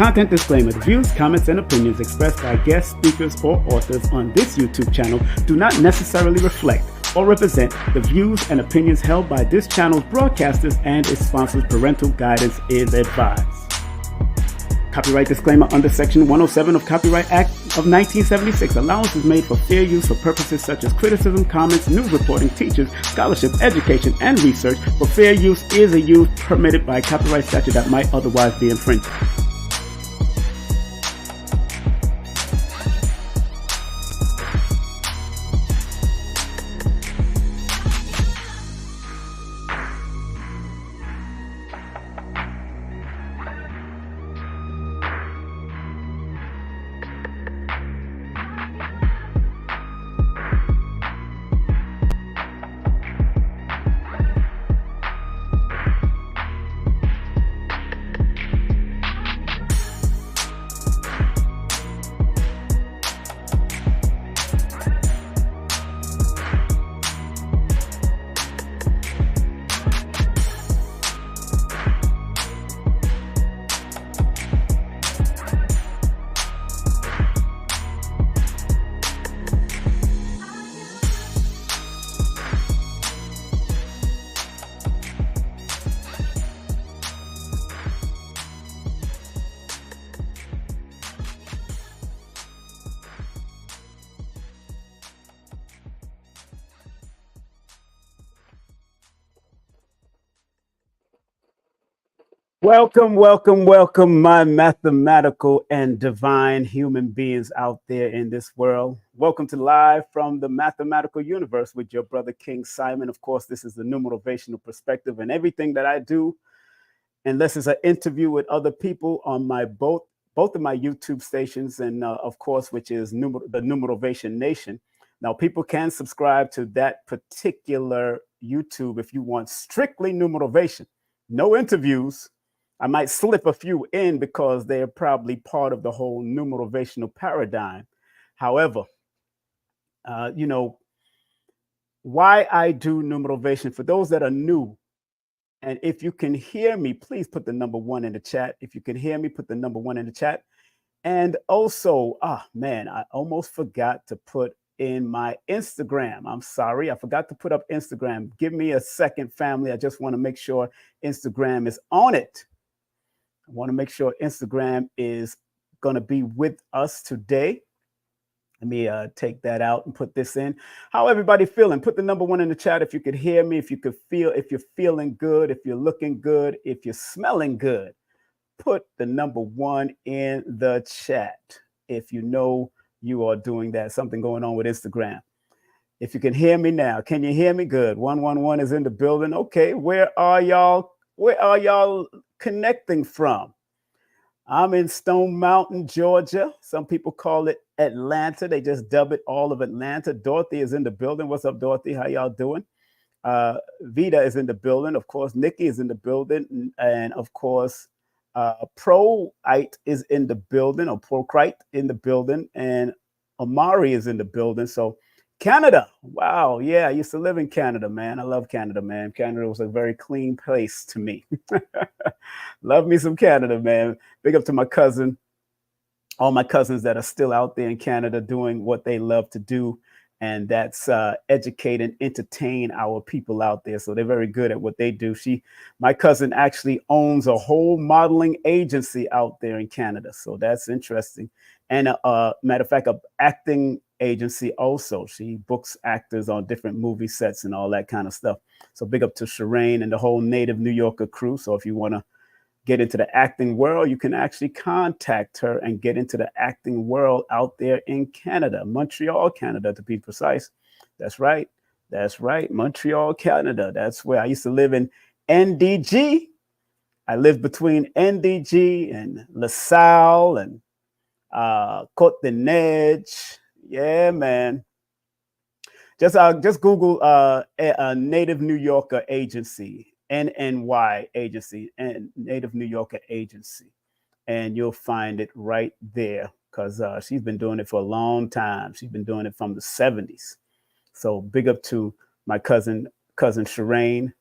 Content disclaimer: the views, comments, and opinions expressed by guest speakers or authors on this YouTube channel do not necessarily reflect or represent the views and opinions held by this channel's broadcasters and its sponsors. Parental guidance is advised. Copyright disclaimer: under Section 107 of Copyright Act of 1976, allowance is made for fair use for purposes such as criticism, comments, news reporting, teachers, scholarship, education, and research. For fair use is a use permitted by copyright statute that might otherwise be infringed. Welcome, welcome, welcome, my mathematical and divine human beings out there in this world. Welcome to Live from the Mathematical Universe with your brother King Simon. Of course, this is the Numerovational perspective, and everything that I do, unless it's an interview with other people on my both of my YouTube stations, and of course, which is the Numerovation Nation. Now, people can subscribe to that particular YouTube if you want strictly Numerovation, no interviews. I might slip a few in because they're probably part of the whole numerovational paradigm. However, you know, why I do numerovation, for those that are new, and if you can hear me, please put the number 1 in the chat. If you can hear me, put the number 1 in the chat. And also, man, I almost forgot to put in my Instagram. I'm sorry, I forgot to put up Instagram. Give me a second, family. I just want to make sure Instagram is on it. I want to make sure Instagram is going to be with us today. Let me take that out and put this in. How everybody feeling? Put the number 1 in the chat if you could hear me, if you could feel, if you're feeling good, if you're looking good, if you're smelling good. Put the number 1 in the chat if you know you are doing that. Something going on with Instagram. If you can hear me now, can you hear me? Good. 111 is in the building. Okay, where are y'all? Where are y'all connecting from? I'm in Stone Mountain, Georgia. Some people call it Atlanta. They just dub it all of Atlanta. Dorothy is in the building. What's up, Dorothy? How y'all doing? Vita is in the building. Of course, Nikki is in the building. And of course, Proite is in the building, or Procrite in the building. And Amari is in the building. So Canada. Wow. Yeah, I used to live in Canada, man. I love Canada, man. Canada was a very clean place to me. Love me some Canada, man. Big up to my cousin, all my cousins that are still out there in Canada doing what they love to do. And that's educate and entertain our people out there. So they're very good at what they do. My cousin actually owns a whole modeling agency out there in Canada. So that's interesting. And matter of fact, an acting agency also. She books actors on different movie sets and all that kind of stuff. So big up to Shireen and the whole native New Yorker crew. So if you want to get into the acting world, you can actually contact her and get into the acting world out there in Canada, Montreal, Canada, to be precise. That's right. That's right. Montreal, Canada. That's where I used to live in NDG. I lived between NDG and LaSalle and Côte de Neige. Yeah, man. Just Google a native New Yorker agency, NNY agency, and native New Yorker agency, and you'll find it right there, because she's been doing it for a long time. She's been doing it from the 70s. So big up to my cousin Shireen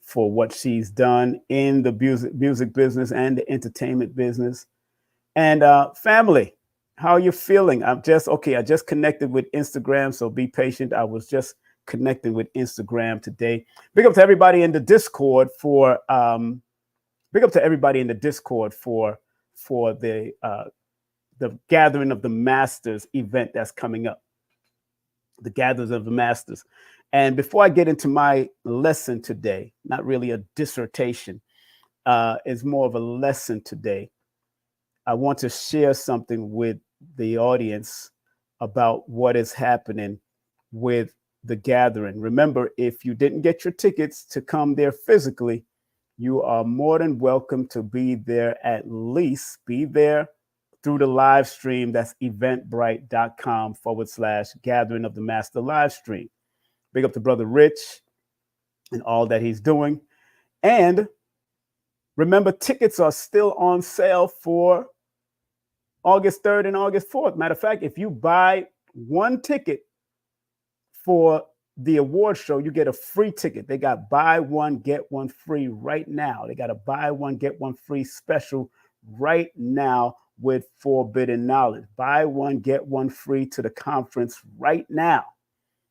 for what she's done in the music business and the entertainment business. And family, how are you feeling? I just connected with Instagram, so be patient. I was just connecting with Instagram today. Big up to everybody in the Discord for big up to everybody in the Discord for the Gathering of the Masters event that's coming up. The Gatherers of the Masters. And before I get into my lesson today, not really a dissertation, it's more of a lesson today. I want to share something with the audience about what is happening with the gathering. Remember, if you didn't get your tickets to come there physically, you are more than welcome to be there, at least be there through the live stream. That's eventbrite.com/Gathering of the Master live stream. Big up to Brother Rich and all that he's doing. And remember, tickets are still on sale for August 3rd and August 4th. Matter of fact, if you buy one ticket for the award show, you get a free ticket. They got buy one, get one free right now. They got a buy one, get one free special right now with Forbidden Knowledge. Buy one, get one free to the conference right now.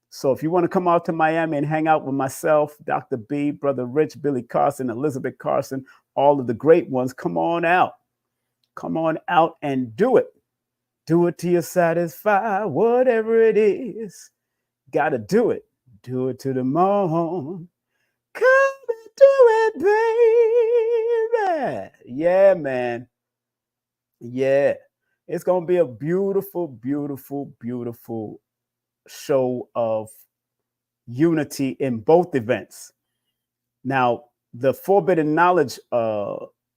So if you want to come out to Miami and hang out with myself, Dr. B, Brother Rich, Billy Carson, Elizabeth Carson, all of the great ones, come on out. Come on out and do it. Do it till you're satisfied, whatever it is. Got to do it. Do it to the moon. Come and do it, baby. Yeah, man. Yeah. It's going to be a beautiful, beautiful, beautiful show of unity in both events. Now, the Forbidden Knowledge Awards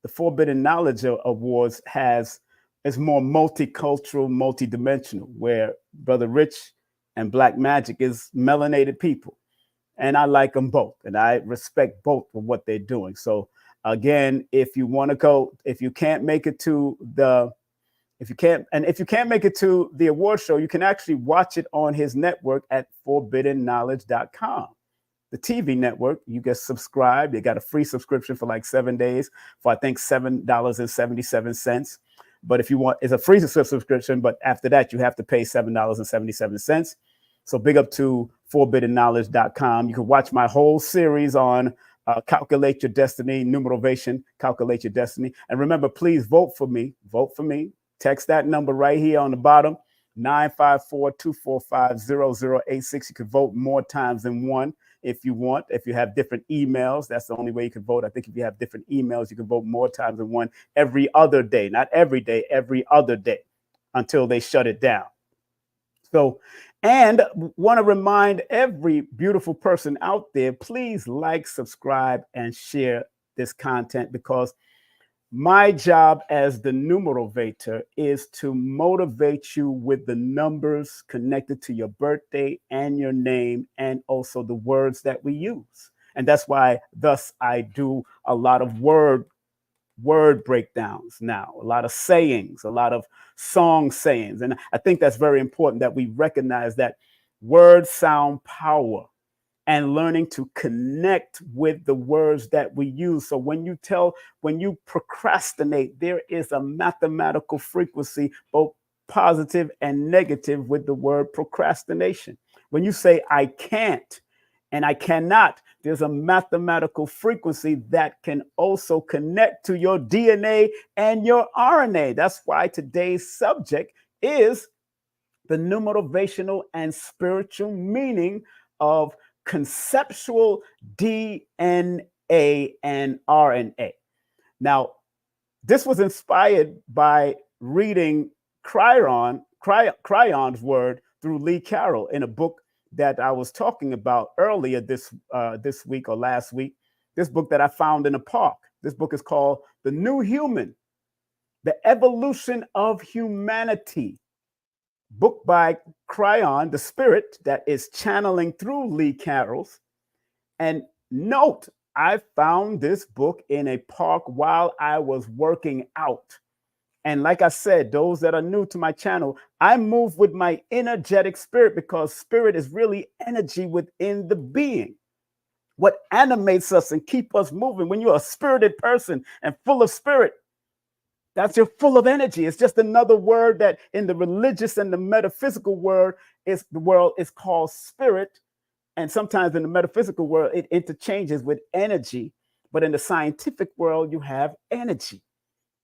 is more multicultural, multidimensional, where Brother Rich and Black Magic is melanated people. And I like them both. And I respect both for what they're doing. So again, if you want to go, if you can't make it to the award show, you can actually watch it on his network at forbiddenknowledge.com. The TV network, you get subscribed. They got a free subscription for like 7 days for, I think, $7.77. But if you want, it's a free subscription, but after that, you have to pay $7.77. So big up to forbiddenknowledge.com. You can watch my whole series on Calculate Your Destiny, Numerovation, Calculate Your Destiny. And remember, please vote for me. Vote for me. Text that number right here on the bottom, 954-245-0086. You can vote more times than one if you want. If you have different emails, that's the only way you can vote. I think if you have different emails, you can vote more times than one every other day. Not every day, every other day until they shut it down. So, and want to remind every beautiful person out there, please like, subscribe, and share this content, because my job as the Numerovator is to motivate you with the numbers connected to your birthday and your name, and also the words that we use. And that's why, thus, I do a lot of word breakdowns now, a lot of sayings, a lot of song sayings. And I think that's very important, that we recognize that words sound power, and learning to connect with the words that we use. So when you procrastinate, there is a mathematical frequency, both positive and negative, with the word procrastination. When you say I can't and I cannot, there's a mathematical frequency that can also connect to your DNA and your RNA. That's why today's subject is the numerovational and spiritual meaning of conceptual DNA and RNA. Now, this was inspired by reading Crayon's word through Lee Carroll in a book that I was talking about earlier this week or last week. This book that I found in a park. This book is called The New Human, The Evolution of Humanity. Book by Crayon, the spirit that is channeling through Lee Carroll's. And note, I found this book in a park while I was working out. And like I said, those that are new to my channel, I move with my energetic spirit, because spirit is really energy within the being. What animates us and keep us moving. When you're a spirited person and full of spirit, That's you're full of energy. It's just another word that in the religious and the metaphysical world is called spirit. And sometimes in the metaphysical world, it interchanges with energy. But in the scientific world, you have energy.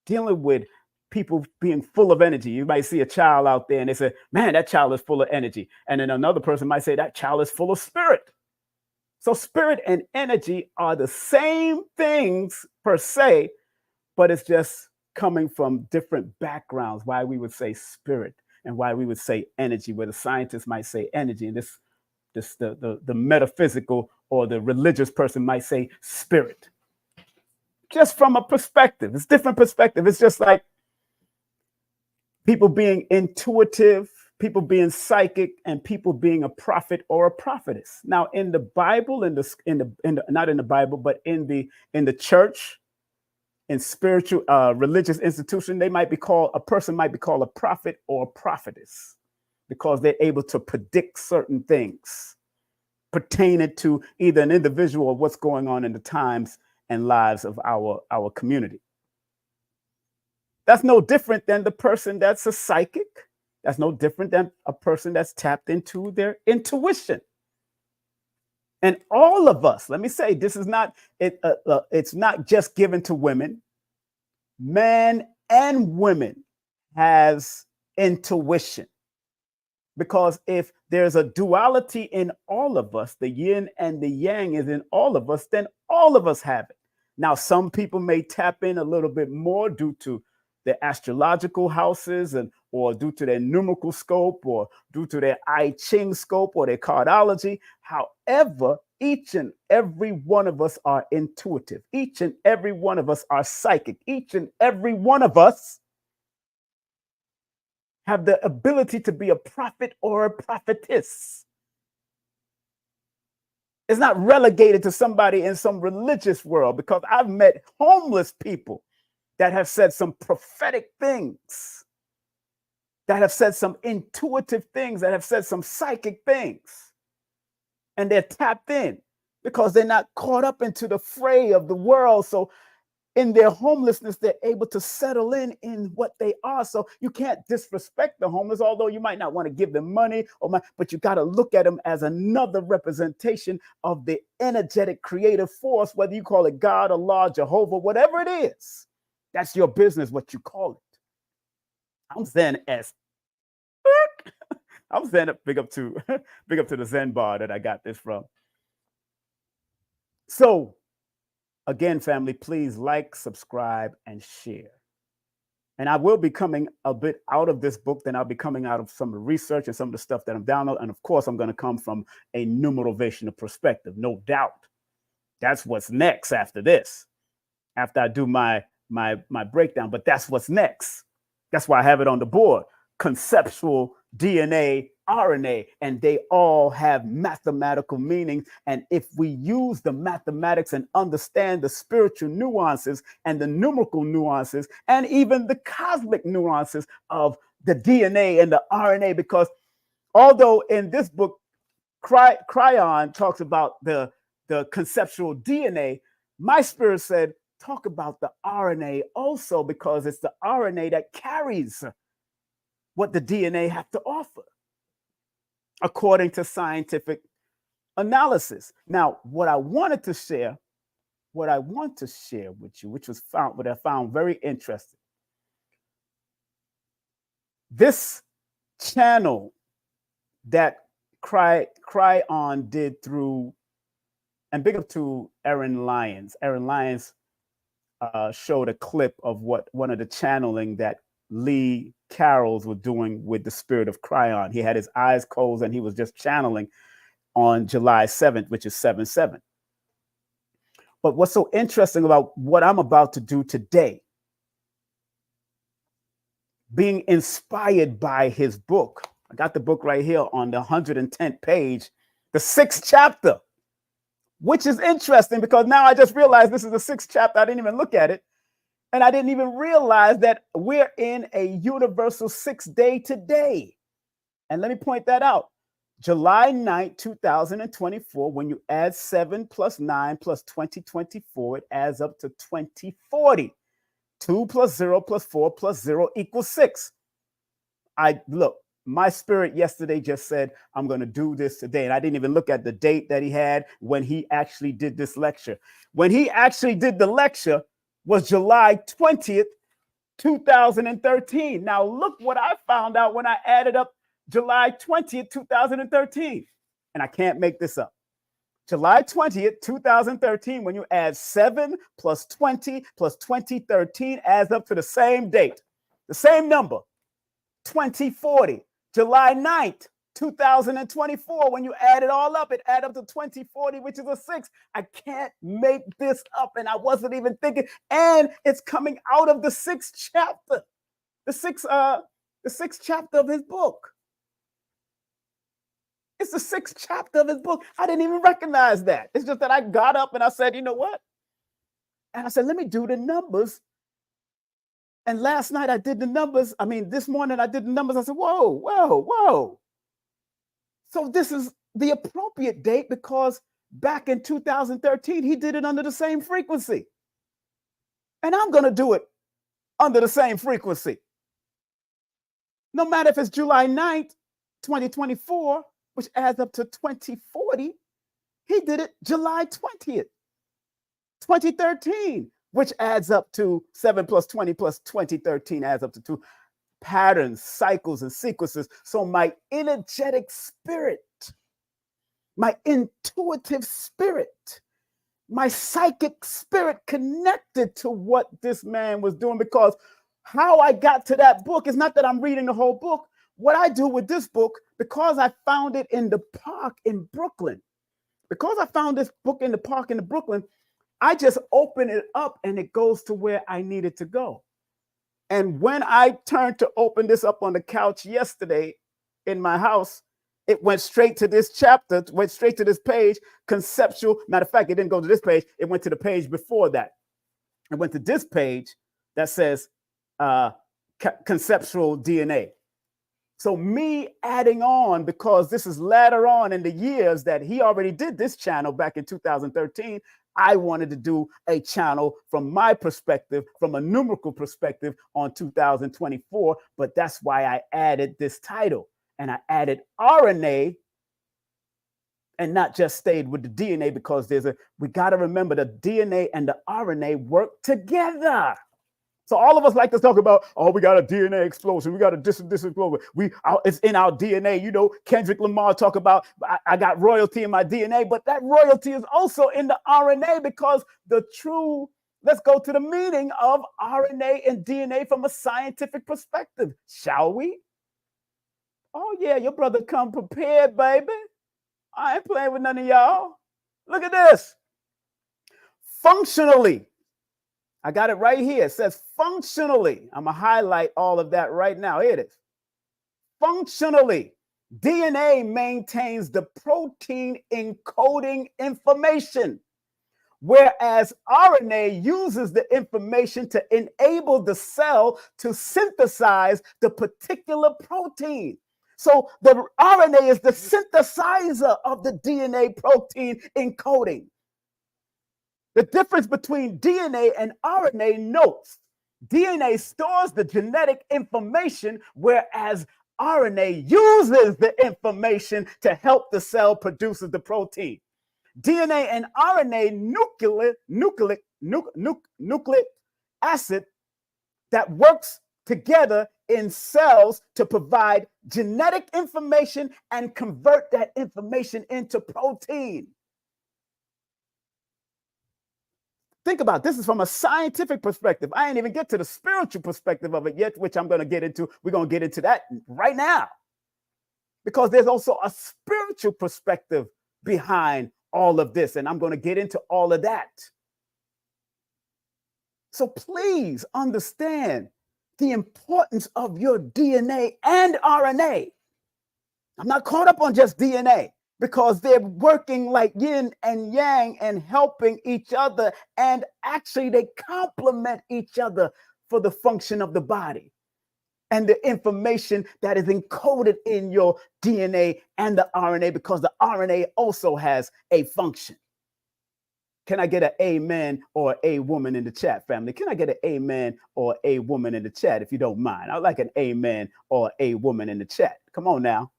Dealing with people being full of energy. You might see a child out there and they say, man, that child is full of energy. And then another person might say that child is full of spirit. So spirit and energy are the same things per se, but it's just coming from different backgrounds, why we would say spirit and why we would say energy, where the scientists might say energy, and the metaphysical or the religious person might say spirit. Just from a perspective. It's different perspective. It's just like people being intuitive, people being psychic, and people being a prophet or a prophetess. Now, in the Bible, not in the Bible, but in the church, in spiritual religious institution, a person might be called a prophet or a prophetess because they're able to predict certain things pertaining to either an individual or what's going on in the times and lives of our community. That's no different than the person that's a psychic. That's no different than a person that's tapped into their intuition. And all of us, let me say, this is not, it's not just given to women. Men and women has intuition. Because if there's a duality in all of us, the yin and the yang is in all of us, then all of us have it. Now, some people may tap in a little bit more due to their astrological houses or due to their numerical scope or due to their I Ching scope or their cardology. However, each and every one of us are intuitive. Each and every one of us are psychic. Each and every one of us have the ability to be a prophet or a prophetess. It's not relegated to somebody in some religious world, because I've met homeless people that have said some prophetic things, that have said some intuitive things, that have said some psychic things. And they're tapped in because they're not caught up into the fray of the world. So in their homelessness, they're able to settle in what they are. So you can't disrespect the homeless, although you might not want to give them money, but you got to look at them as another representation of the energetic creative force, whether you call it God, Allah, Jehovah, whatever it is. That's your business, what you call it. I'm Zen as I'm Zen. Big up to the Zen bar that I got this from. So again, family, please like, subscribe, and share. And I will be coming a bit out of this book, then I'll be coming out of some of the research and some of the stuff that I'm downloading. And of course, I'm going to come from a numerovational perspective, no doubt. That's what's next after this, after I do my breakdown. But that's what's next. That's why I have it on the board. Conceptual, DNA, RNA, and they all have mathematical meanings. And if we use the mathematics and understand the spiritual nuances and the numerical nuances and even the cosmic nuances of the DNA and the RNA, because although in this book, Cryon talks about the conceptual DNA, my spirit said, talk about the RNA also, because it's the RNA that carries what the DNA have to offer, according to scientific analysis. Now, what I want to share with you, what I found very interesting. This channel that Cryon did through, and big up to Aaron Lyons. Aaron Lyons showed a clip of what one of the channeling that Lee Carrolls were doing with the spirit of Cryon. He had his eyes closed and he was just channeling on July 7th, which is 7/7. But what's so interesting about what I'm about to do today, being inspired by his book, I got the book right here on the 110th page, the 6th chapter, which is interesting because now I just realized this is the 6th chapter. I didn't even look at it. And I didn't even realize that we're in a universal 6th day today. And let me point that out. July 9th, 2024, when you add 7 plus 9 plus 2024, it adds up to 2040. 2 plus 0 plus 4 plus 0 equals 6. Look, my spirit yesterday just said, I'm going to do this today. And I didn't even look at the date that he had when he actually did this lecture. When he actually did the lecture was July 20th, 2013. Now, look what I found out when I added up July 20th, 2013. And I can't make this up. July 20th, 2013, when you add 7 plus 20 plus 2013 adds up to the same date, the same number, 2040. July 9th, 2024, when you add it all up, it adds up to 2040, which is a 6. I can't make this up, and I wasn't even thinking. And it's coming out of the 6th chapter, the sixth chapter of his book. It's the 6th chapter of his book. I didn't even recognize that. It's just that I got up and I said, you know what? And I said, let me do the numbers. And last night I did the numbers. I mean, this morning I did the numbers. I said, whoa, whoa, whoa. So this is the appropriate date because back in 2013, he did it under the same frequency. And I'm going to do it under the same frequency. No matter if it's July 9th, 2024, which adds up to 2040, he did it July 20th, 2013, which adds up to 7 plus 20 plus 2013 adds up to 2. Patterns, cycles, and sequences. So my energetic spirit, my intuitive spirit, my psychic spirit connected to what this man was doing, because how I got to that book is not that I'm reading the whole book. What I do with this book, because I found it in the park in Brooklyn, because I found this book in the park in Brooklyn, I just open it up and it goes to where I need it to go. And when I turned to open this up on the couch yesterday in my house, it went straight to this chapter, went straight to this page, conceptual. Matter of fact, it didn't go to this page. It went to the page before that. It went to this page that says conceptual DNA. So me adding on, because this is later on in the years that he already did this channel back in 2013, I wanted to do a channel from my perspective, from a numerical perspective on 2024. But that's why I added this title, and I added RNA and not just stayed with the DNA, because we got to remember the DNA and the RNA work together. So all of us like to talk about, oh, we got a DNA explosion. We got a this explosion. It's in our DNA. You know, Kendrick Lamar talk about, I got royalty in my DNA, but that royalty is also in the RNA, because let's go to the meaning of RNA and DNA from a scientific perspective, shall we? Oh yeah, your brother come prepared, baby. I ain't playing with none of y'all. Look at this. Functionally, I got it right here. It says functionally. I'm going to highlight all of that right now. Here it is. Functionally, DNA maintains the protein encoding information, whereas RNA uses the information to enable the cell to synthesize the particular protein. So the RNA is the synthesizer of the DNA protein encoding. The difference between DNA and RNA notes. DNA stores the genetic information, whereas RNA uses the information to help the cell produce the protein. DNA and RNA nucleic acid that works together in cells to provide genetic information and convert that information into protein. Think about it. This is from a scientific perspective. I ain't even get to the spiritual perspective of it yet, which I'm going to get into. We're going to get into that right now, because there's also a spiritual perspective behind all of this, and I'm going to get into all of that. So please understand the importance of your DNA and RNA. I'm not caught up on just DNA, because they're working like yin and yang and helping each other, and actually they complement each other for the function of the body and the information that is encoded in your DNA and the RNA, because the RNA also has a function. Can I get an amen or a woman in the chat, family? Can I get an amen or a woman in the chat, if you don't mind? I'd like an amen or a woman in the chat. Come on now.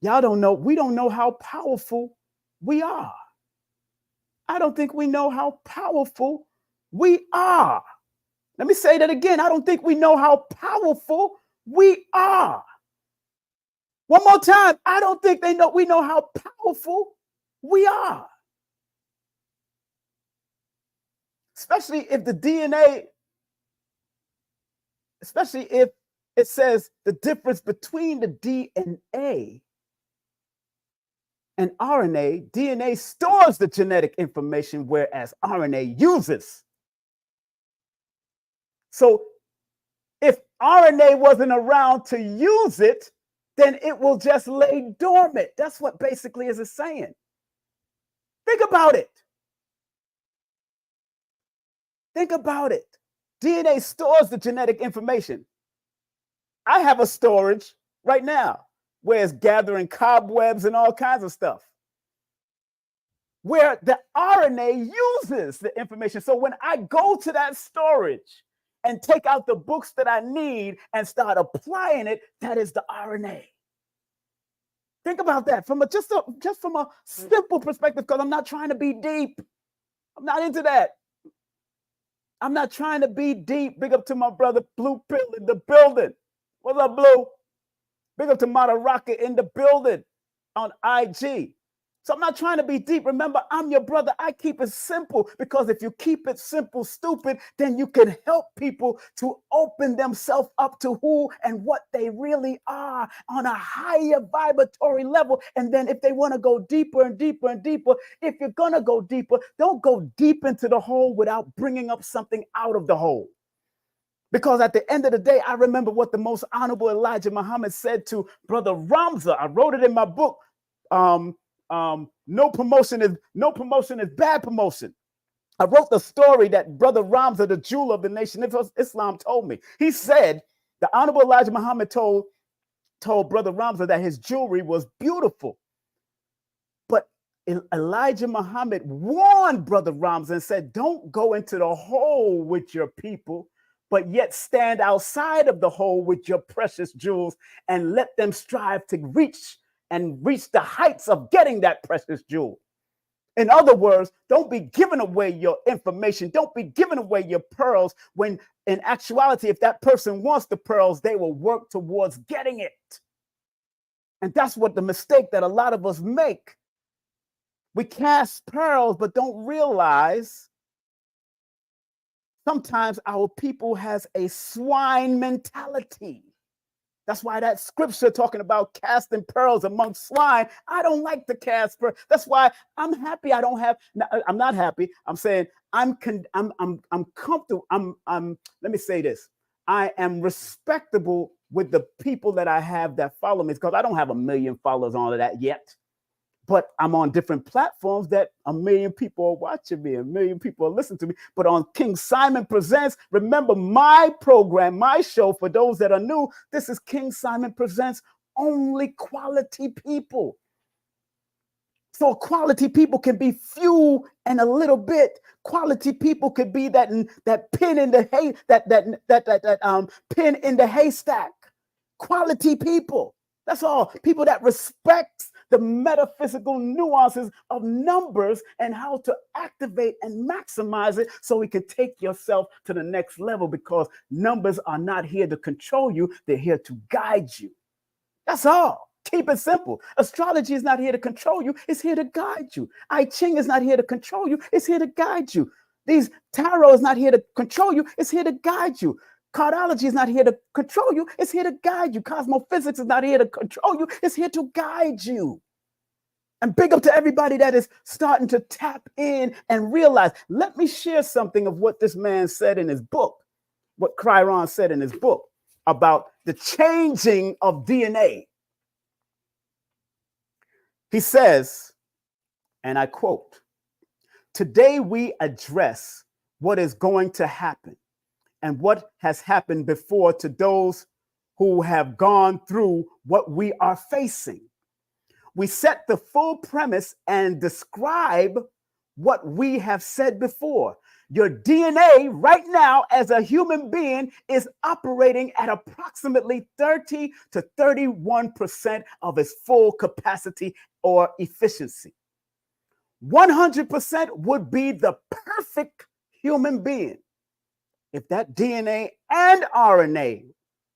Y'all don't know. We don't know how powerful we are. I don't think we know how powerful we are. Let me say that again. I don't think we know how powerful we are. One more time. I don't think we know how powerful we are. Especially if the DNA, especially if it says the difference between the DNA and RNA. DNA stores the genetic information, whereas RNA uses. So if RNA wasn't around to use it, then it will just lay dormant. That's what basically is saying. Think about it. Think about it. DNA stores the genetic information. I have a storage right now where it's gathering cobwebs and all kinds of stuff, where the RNA uses the information. So when I go to that storage and take out the books that I need and start applying it, that is the RNA. Think about that from just from a simple perspective, because I'm not trying to be deep. I'm not into that. I'm not trying to be deep. Big up to my brother Blue Pill in the building. What's up, Blue? Big up to Madaraka in the building on IG. So I'm not trying to be deep. Remember, I'm your brother. I keep it simple, because if you keep it simple, stupid, then you can help people to open themselves up to who and what they really are on a higher vibratory level. And then if they want to go deeper and deeper and deeper, if you're going to go deeper, don't go deep into the hole without bringing up something out of the hole. Because at the end of the day, I remember what the most honorable Elijah Muhammad said to Brother Ramza. I wrote it in my book. No promotion is bad promotion. I wrote the story that Brother Ramza, the jewel of the Nation of Islam, told me. He said the honorable Elijah Muhammad told Brother Ramza that his jewelry was beautiful. But Elijah Muhammad warned Brother Ramza and said, don't go into the hole with your people, but yet stand outside of the hole with your precious jewels and let them strive to reach the heights of getting that precious jewel. In other words, don't be giving away your information. Don't be giving away your pearls, when in actuality, if that person wants the pearls, they will work towards getting it. And that's what the mistake that a lot of us make. We cast pearls, but don't realize sometimes our people has a swine mentality. That's why that scripture talking about casting pearls among swine, I don't like to cast pearls. That's why I'm happy I don't have, I'm not happy. I'm saying I'm comfortable. Let me say this. I am respectable with the people that I have that follow me, because I don't have 1 million followers on that yet. But I'm on different platforms that 1 million people are watching me, 1 million people are listening to me. But on King Simon Presents, remember my program, my show, for those that are new, this is King Simon Presents, only quality people. So quality people can be few and a little bit. Quality people could be that pin in the hay, pin in the haystack. Quality people. That's all. People that respect the metaphysical nuances of numbers and how to activate and maximize it so we can take yourself to the next level, because numbers are not here to control you. They're here to guide you. That's all. Keep it simple. Astrology is not here to control you. It's here to guide you. I Ching is not here to control you. It's here to guide you. These tarot is not here to control you. It's here to guide you. Cardology is not here to control you. It's here to guide you. Cosmophysics is not here to control you. It's here to guide you. And big up to everybody that is starting to tap in and realize. Let me share something of what this man said in his book, what Chiron said in his book about the changing of DNA. He says, and I quote, "Today we address what is going to happen and what has happened before to those who have gone through what we are facing. We set the full premise and describe what we have said before. Your DNA right now as a human being is operating at approximately 30 to 31% of its full capacity or efficiency. 100% would be the perfect human being. If that DNA and RNA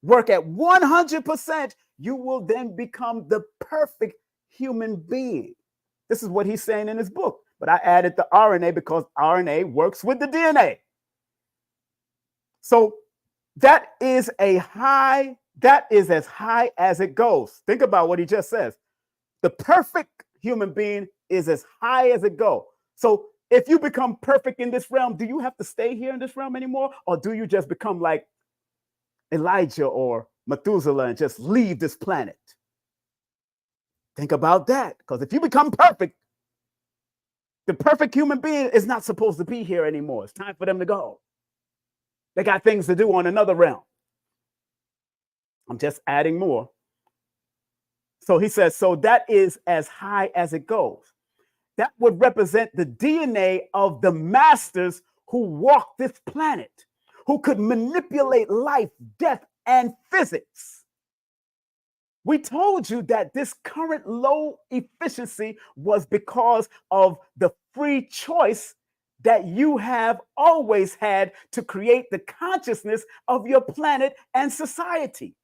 work at 100%, you will then become the perfect human being. This is what he's saying in his book. But I added the RNA because RNA works with the DNA. So that is as high as it goes. Think about what he just says. The perfect human being is as high as it goes. So if you become perfect in this realm, do you have to stay here in this realm anymore? Or do you just become like Elijah or Methuselah and just leave this planet? Think about that. Because if you become perfect, the perfect human being is not supposed to be here anymore. It's time for them to go. They got things to do on another realm. I'm just adding more. So he says, so that is as high as it goes. That would represent the DNA of the masters who walked this planet, who could manipulate life, death, and physics. We told you that this current low efficiency was because of the free choice that you have always had to create the consciousness of your planet and society.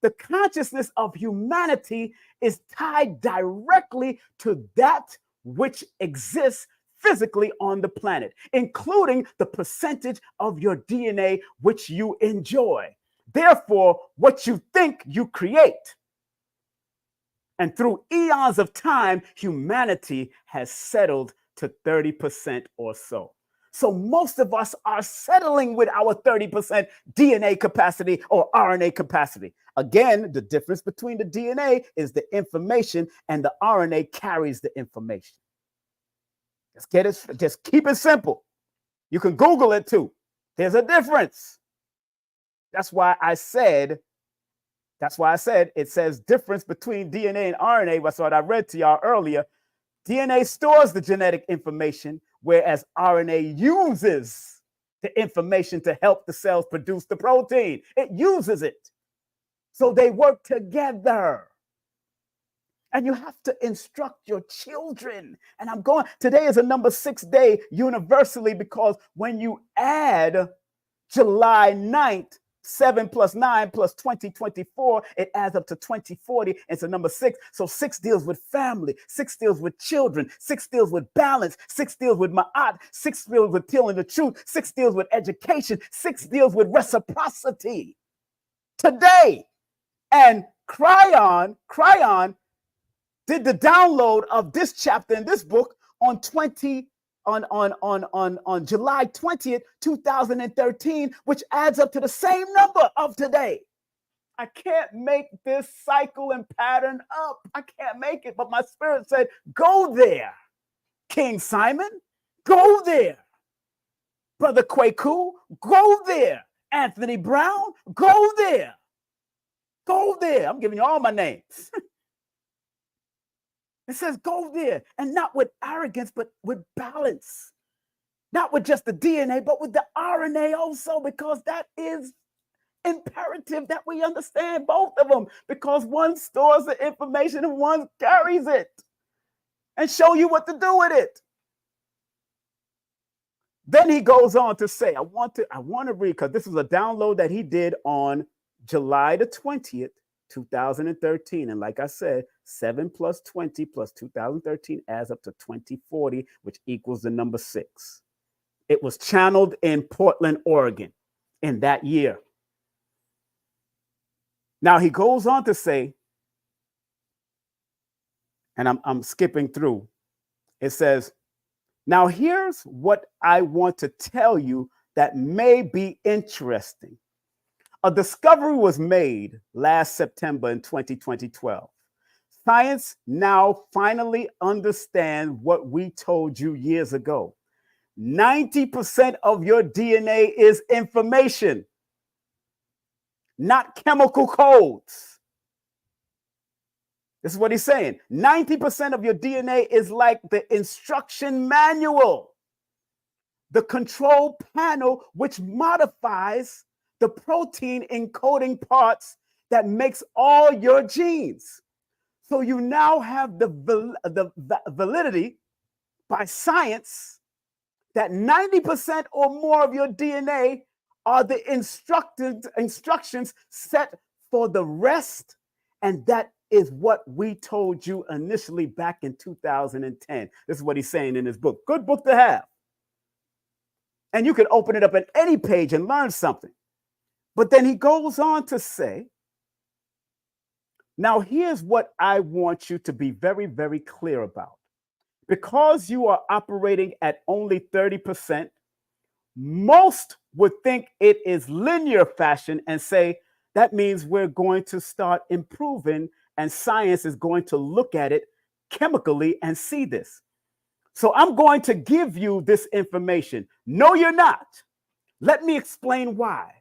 The consciousness of humanity is tied directly to that which exists physically on the planet, including the percentage of your DNA which you enjoy. Therefore, what you think you create. And through eons of time, humanity has settled to 30% or so. So most of us are settling with our 30% DNA capacity or RNA capacity. Again, the difference between the DNA is the information and the RNA carries the information. Just keep it simple. You can Google it too. There's a difference. That's why I said it says difference between DNA and RNA. That's what I read to y'all earlier. DNA stores the genetic information, whereas RNA uses the information to help the cells produce the protein. It uses it. So they work together. And you have to instruct your children. And today is a number 6 day universally, because when you add July 9th, 7 plus 9 plus 2024, it adds up to 2040. It's a number 6. So 6 deals with family, 6 deals with children, 6 deals with balance, 6 deals with ma'at, 6 deals with telling the truth, 6 deals with education, 6 deals with reciprocity. Today, and Cryon did the download of this chapter in this book on July 20th, 2013, which adds up to the same number of today. I can't make this cycle and pattern up. I can't make it, but my spirit said, go there, King Simon, go there. Brother Kwaku, go there. Anthony Brown, go there. Go there. I'm giving you all my names. It says go there, and not with arrogance, but with balance. Not with just the DNA, but with the RNA also, because that is imperative that we understand both of them, because one stores the information and one carries it and show you what to do with it. Then he goes on to say, I want to read, because this is a download that he did on July the 20th, 2013. And like I said, 7 plus 20 plus 2013 adds up to 2040, which equals the number 6. It was channeled in Portland, Oregon in that year. Now he goes on to say, and I'm skipping through. It says, now here's what I want to tell you that may be interesting. A discovery was made last September in 2012. Science now finally understands what we told you years ago. 90% of your DNA is information, not chemical codes. This is what he's saying. 90% of your DNA is like the instruction manual, the control panel, which modifies the protein encoding parts that makes all your genes. So you now have the validity by science that 90% or more of your DNA are the instructions set for the rest. And that is what we told you initially back in 2010. This is what he's saying in his book. Good book to have. And you can open it up at any page and learn something. But then he goes on to say, now here's what I want you to be very, very clear about. Because you are operating at only 30%, most would think it is linear fashion and say, that means we're going to start improving and science is going to look at it chemically and see this. So I'm going to give you this information. No, you're not. Let me explain why.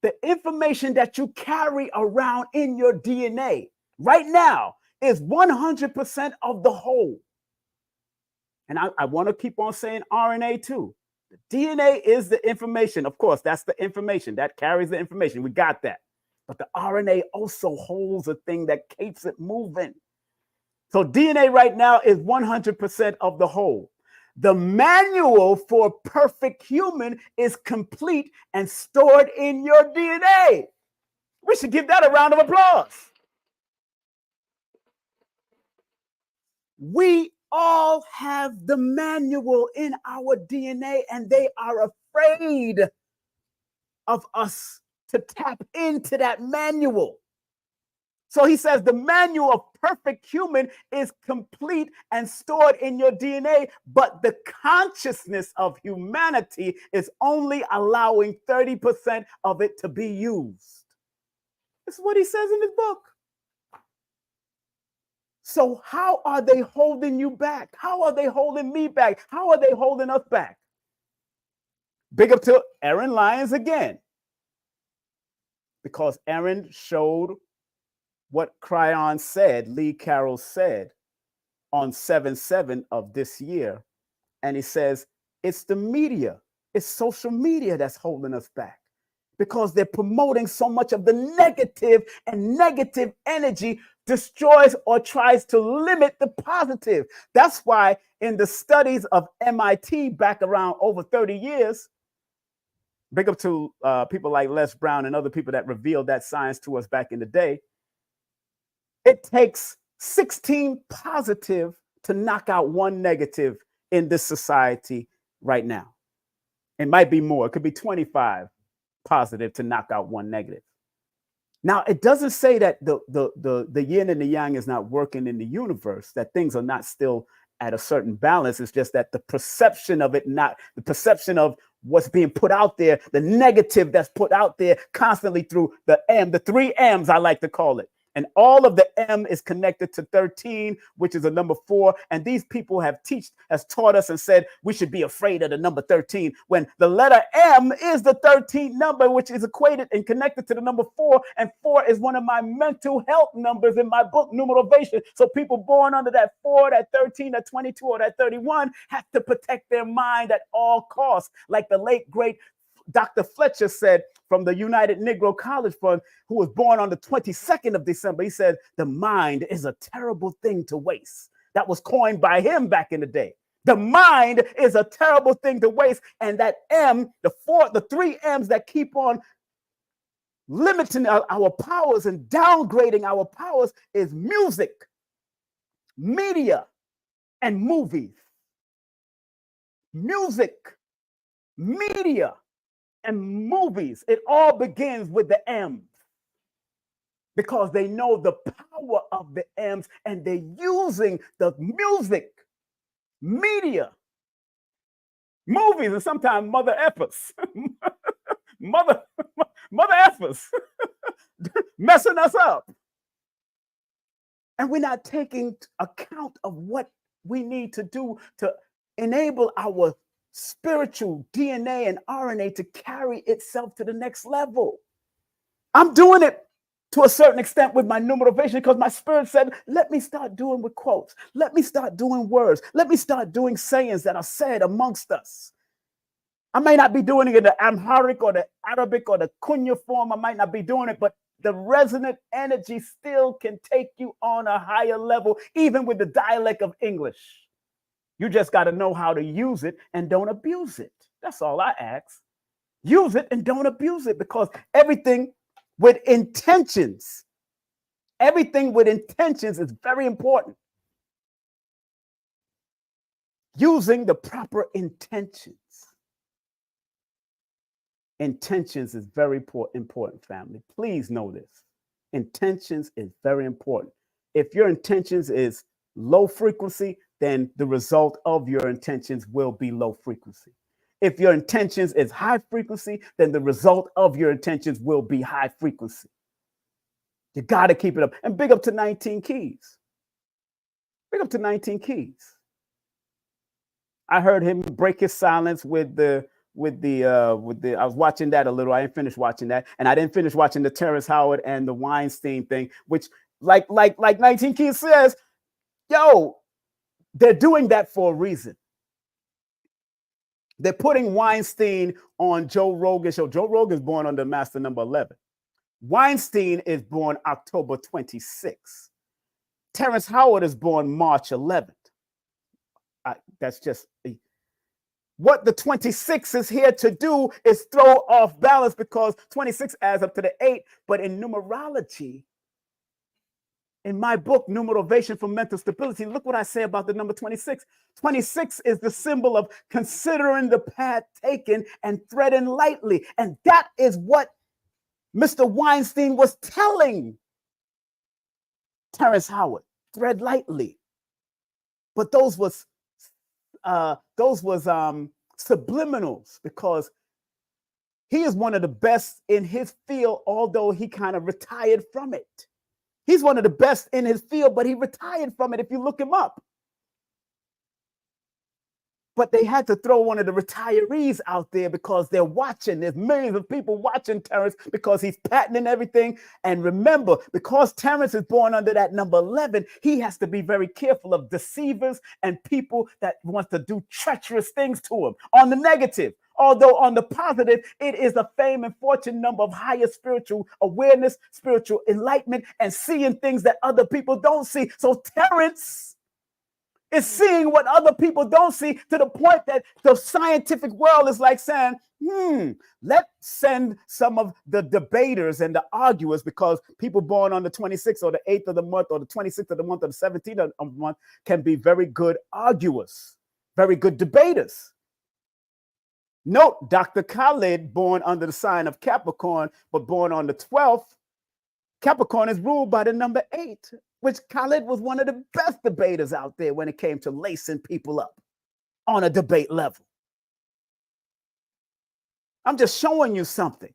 The information that you carry around in your DNA right now is 100% of the whole. And I want to keep on saying RNA too. The DNA is the information. Of course, that's the information that carries the information. We got that. But the RNA also holds a thing that keeps it moving. So DNA right now is 100% of the whole. The manual for perfect human is complete and stored in your DNA. We should give that a round of applause. We all have the manual in our DNA, and they are afraid of us to tap into that manual. So he says the manual of perfect human is complete and stored in your DNA, but the consciousness of humanity is only allowing 30% of it to be used. This is what he says in his book. So how are they holding you back? How are they holding me back? How are they holding us back? Big up to Aaron Lyons again, because Aaron showed what Cryon said, Lee Carroll said on 7/7 of this year. And he says, it's the media, it's social media that's holding us back because they're promoting so much of the negative, and negative energy destroys or tries to limit the positive. That's why in the studies of MIT back around over 30 years, big up to people like Les Brown and other people that revealed that science to us back in the day, it takes 16 positive to knock out one negative in this society right now. It might be more. It could be 25 positive to knock out one negative. Now, it doesn't say that the yin and the yang is not working in the universe, that things are not still at a certain balance. It's just that the perception of it, not the perception of what's being put out there, the negative that's put out there constantly through the M, the 3 M's, I like to call it. And all of the M is connected to 13, which is a number 4. And these people has taught us and said we should be afraid of the number 13, when the letter M is the 13th number, which is equated and connected to the number 4. And 4 is one of my mental health numbers in my book, Numerovation. So people born under that 4, that 13, that 22, or that 31 have to protect their mind at all costs. Like the late, great Dr. Fletcher said from the United Negro College Fund, who was born on the 22nd of December, he said, the mind is a terrible thing to waste. That was coined by him back in the day. The mind is a terrible thing to waste. And that M, the 3 M's that keep on limiting our powers and downgrading our powers is music, media, and movies. Music, media, and movies. It all begins with the M's, because they know the power of the M's, and they're using the music, media, movies, and sometimes mother effers, mother effers, messing us up. And we're not taking account of what we need to do to enable our spiritual DNA and RNA to carry itself to the next level. I'm doing it to a certain extent with my numerovation, because my spirit said, let me start doing with quotes. Let me start doing words. Let me start doing sayings that are said amongst us. I may not be doing it in the Amharic or the Arabic or the Kunya form. I might not be doing it, but the resonant energy still can take you on a higher level, even with the dialect of English. You just got to know how to use it and don't abuse it. That's all I ask. Use it and don't abuse it, because everything with intentions, is very important. Using the proper intentions. Intentions is very important, family. Please know this. Intentions is very important. If your intentions is low frequency, then the result of your intentions will be low frequency. If your intentions is high frequency, then the result of your intentions will be high frequency. You got to keep it up. And big up to 19 Keys. Big up to 19 Keys. I heard him break his silence with the I was watching that a little. I didn't finish watching that, and I didn't finish watching the Terrence Howard and the Weinstein thing, which like 19 Keys says, yo, they're doing that for a reason. They're putting Weinstein on Joe Rogan's show. Joe Rogan's born under master number 11. Weinstein is born October 26th. Terrence Howard is born March 11th. That's just what the 26 is here to do, is throw off balance, because 26 adds up to the 8. But in numerology, in my book, Numerovation for Mental Stability, look what I say about the number 26. 26 is the symbol of considering the path taken and treading lightly. And that is what Mr. Weinstein was telling Terrence Howard. Tread lightly. But those was subliminals, because he is one of the best in his field, although he kind of retired from it. He's one of the best in his field, but he retired from it if you look him up. But they had to throw one of the retirees out there because they're watching. There's millions of people watching Terrence because he's patenting everything. And remember, because Terrence is born under that number 11, he has to be very careful of deceivers and people that want to do treacherous things to him on the negative. Although on the positive, it is a fame and fortune number of higher spiritual awareness, spiritual enlightenment, and seeing things that other people don't see. So Terrence is seeing what other people don't see, to the point that the scientific world is like saying, let's send some of the debaters and the arguers, because people born on the 26th or the 8th of the month or the 26th of the month or the 17th of the month can be very good arguers, very good debaters. Note, Dr. Khalid, born under the sign of Capricorn, but born on the 12th, Capricorn is ruled by the number 8, which Khalid was one of the best debaters out there when it came to lacing people up on a debate level. I'm just showing you something.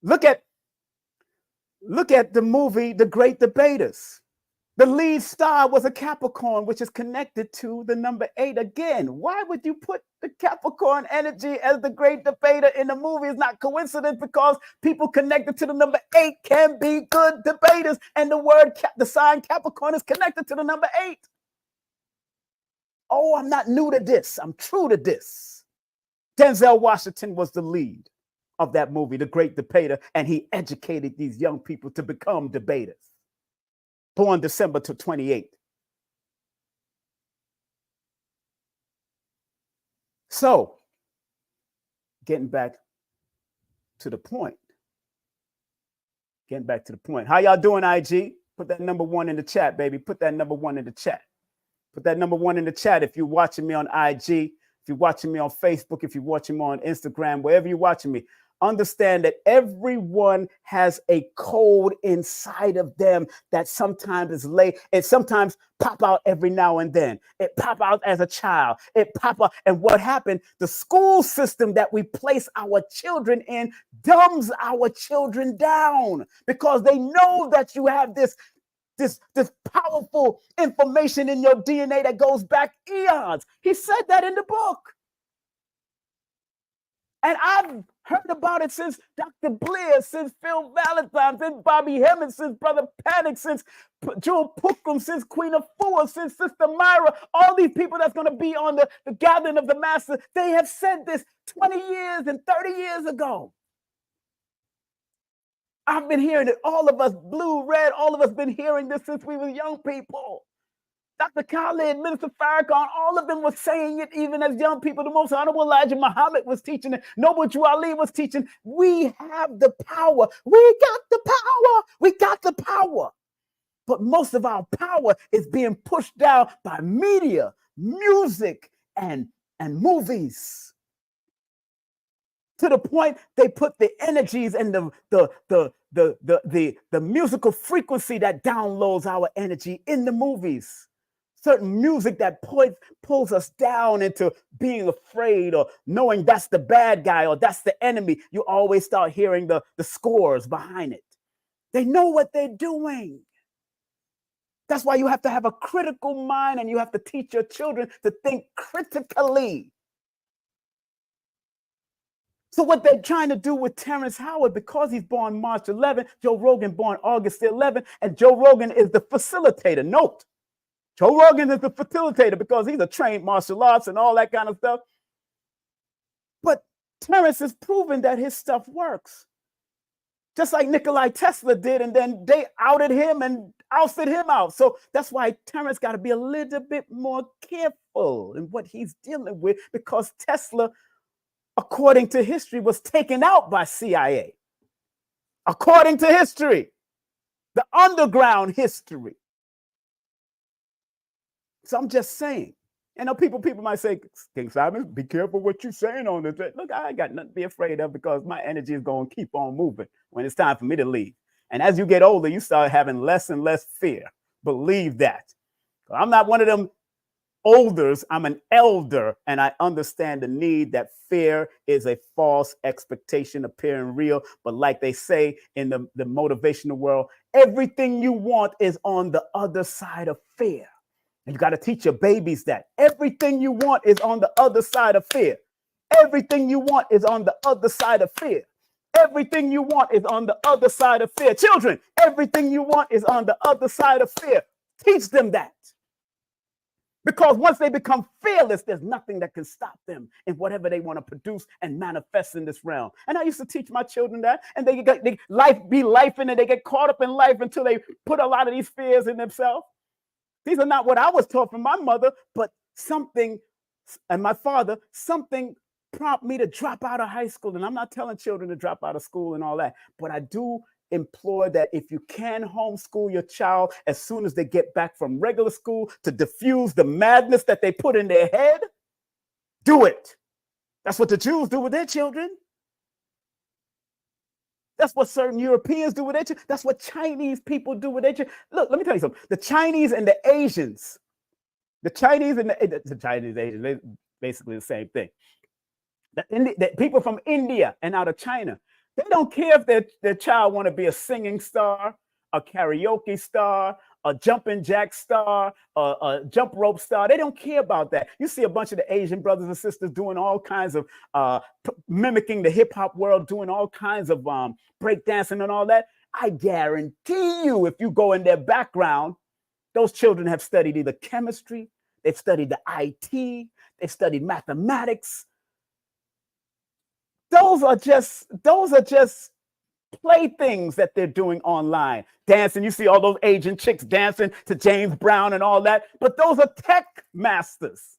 Look at the movie, The Great Debaters. The lead star was a Capricorn, which is connected to the number 8 again. Why would you put the Capricorn energy as the great debater in the movie? It's not coincidence, because people connected to the number 8 can be good debaters. And the sign Capricorn is connected to the number 8. Oh, I'm not new to this. I'm true to this. Denzel Washington was the lead of that movie, The Great Debater, and he educated these young people to become debaters. Born December 28th. So, getting back to the point. How y'all doing, IG? Put that number 1 in the chat, baby. Put that number 1 in the chat. Put that number 1 in the chat if you're watching me on IG, if you're watching me on Facebook, if you're watching me on Instagram, wherever you're watching me. Understand that everyone has a code inside of them that sometimes is late. It sometimes pop out every now and then. It pop out as a child. It pop out. And what happened? The school system that we place our children in dumbs our children down, because they know that you have this powerful information in your DNA that goes back eons. He said that in the book. And I've heard about it since Dr. Blair, since Phil Valentine, since Bobby Hemmings, since Brother Panic, since Jewel Pookum, since Queen of Afua, since Sister Myra. All these people that's going to be on the gathering of the Master, they have said this 20 years and 30 years ago. I've been hearing it. All of us, blue, red, all of us been hearing this since we were young people. Dr. Khalid, Minister Farrakhan, all of them were saying it even as young people. The Most Honorable Elijah Muhammad was teaching it. Noble Drew Ali was teaching. We have the power. We got the power. We got the power. But most of our power is being pushed down by media, music, and movies. To the point they put the energies and the musical frequency that downloads our energy in the movies. Certain music that pulls us down into being afraid or knowing that's the bad guy or that's the enemy. You always start hearing the scores behind it. They know what they're doing. That's why you have to have a critical mind and you have to teach your children to think critically. So what they're trying to do with Terrence Howard, because he's born March 11th, Joe Rogan born August 11th, and Joe Rogan is the facilitator. Note. Joe Rogan is the facilitator because he's a trained martial arts and all that kind of stuff. But Terrence has proven that his stuff works. Just like Nikola Tesla did, and then they outed him and ousted him out. So that's why Terrence got to be a little bit more careful in what he's dealing with, because Tesla, according to history, was taken out by CIA. According to history, the underground history. So I'm just saying, you know, people might say, King Simon, be careful what you're saying on this. Look, I ain't got nothing to be afraid of because my energy is going to keep on moving when it's time for me to leave. And as you get older, you start having less and less fear. Believe that. I'm not one of them olders. I'm an elder, and I understand the need that fear is a false expectation appearing real. But like they say in the motivational world, everything you want is on the other side of fear. And you got to teach your babies that everything you want is on the other side of fear. Everything you want is on the other side of fear. Everything you want is on the other side of fear. Children, everything you want is on the other side of fear. Teach them that. Because once they become fearless, there's nothing that can stop them in whatever they want to produce and manifest in this realm. And I used to teach my children that, and they be life in it. They get caught up in life until they put a lot of these fears in themselves. These are not what I was taught from my mother, but something, and my father, something prompted me to drop out of high school. And I'm not telling children to drop out of school and all that, but I do implore that if you can homeschool your child as soon as they get back from regular school to diffuse the madness that they put in their head, do it. That's what the Jews do with their children. That's what certain Europeans do with their children. That's what Chinese people do with their children. Look, let me tell you something. The Chinese and the Asians, the Chinese Asians, they're basically the same thing. The people from India and out of China, they don't care if their child want to be a singing star, a karaoke star, a jumping jack star, a jump rope star. They don't care about that. You see a bunch of the Asian brothers and sisters doing all kinds of mimicking the hip hop world, doing all kinds of breakdancing and all that. I guarantee you, if you go in their background, those children have studied either chemistry, they've studied the IT, they've studied mathematics. Those are just playthings that they're doing online. Dancing, you see all those Asian chicks dancing to James Brown and all that, but those are tech masters.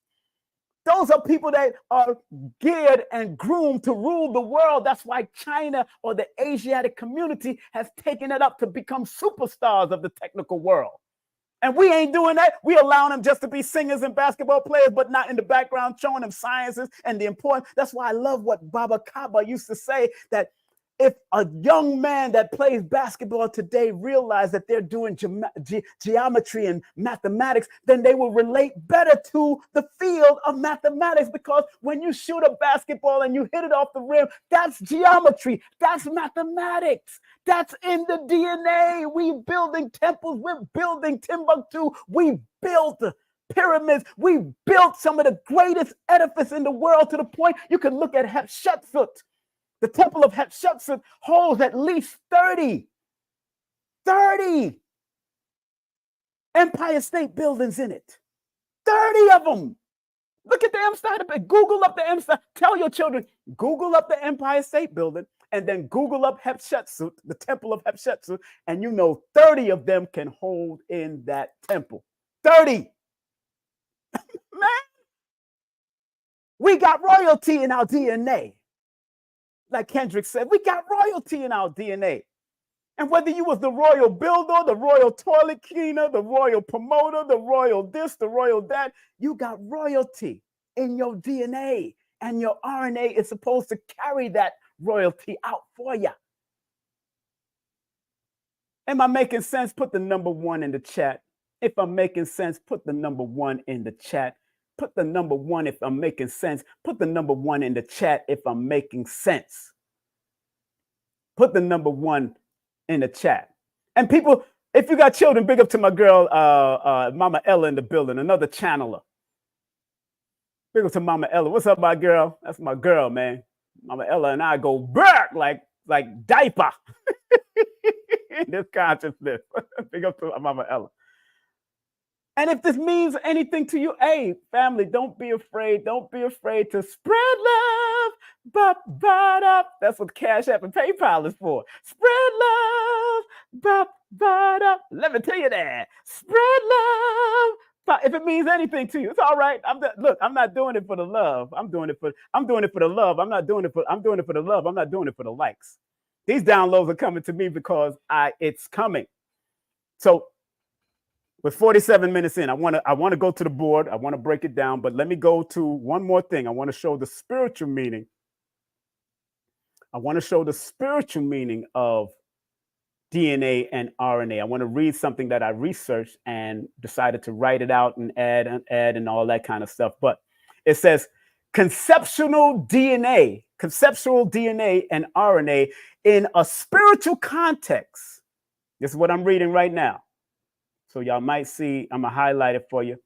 Those are people that are geared and groomed to rule the world. That's why China or the Asiatic community has taken it up to become superstars of the technical world. And we ain't doing that. We allowing them just to be singers and basketball players, but not in the background showing them sciences and the importance. That's why I love what Baba Kaba used to say, that if a young man that plays basketball today realize that they're doing geometry and mathematics, then they will relate better to the field of mathematics, because when you shoot a basketball and you hit it off the rim, that's geometry, that's mathematics, that's in the DNA. We building temples, we're building Timbuktu, we built pyramids. We built some of the greatest edifice in the world to the point you can look at Hatshepsut. The temple of Hatshepsut holds at least 30 Empire State Buildings in it. 30 of them. Look at the Empire. Google up the Empire. Tell your children, Google up the Empire State Building and then Google up Hatshepsut, the temple of Hatshepsut, and 30 of them can hold in that temple. 30. Man, we got royalty in our DNA. Like Kendrick said, we got royalty in our DNA. And whether you was the royal builder, the royal toilet cleaner, the royal promoter, the royal this, the royal that, you got royalty in your DNA. And your RNA is supposed to carry that royalty out for you. Am I making sense? Put the number 1 in the chat. If I'm making sense, put the number 1 in the chat. Put the number 1 if I'm making sense. Put the number 1 in the chat if I'm making sense. Put the number 1 in the chat. And people, if you got children, big up to my girl, Mama Ella in the building, another channeler. Big up to Mama Ella. What's up, my girl? That's my girl, man. Mama Ella and I go back like diaper in this consciousness. Big up to Mama Ella. And if this means anything to you, hey, family, don't be afraid. Don't be afraid to spread love. Ba-ba-da. That's what Cash App and PayPal is for. Spread love. Ba-ba-da. Let me tell you that. Spread love. If it means anything to you, it's all right. Look, I'm not doing it for the love. I'm doing it for the love. I'm doing it for the love. I'm not doing it for the likes. These downloads are coming to me because it's coming. So with 47 minutes in, I want to go to the board. I want to break it down, but let me go to one more thing. I want to show the spiritual meaning. I want to show the spiritual meaning of DNA and RNA. I want to read something that I researched and decided to write it out and add and all that kind of stuff. But it says conceptual DNA and RNA in a spiritual context. This is what I'm reading right now. So y'all might see, I'm gonna highlight it for you.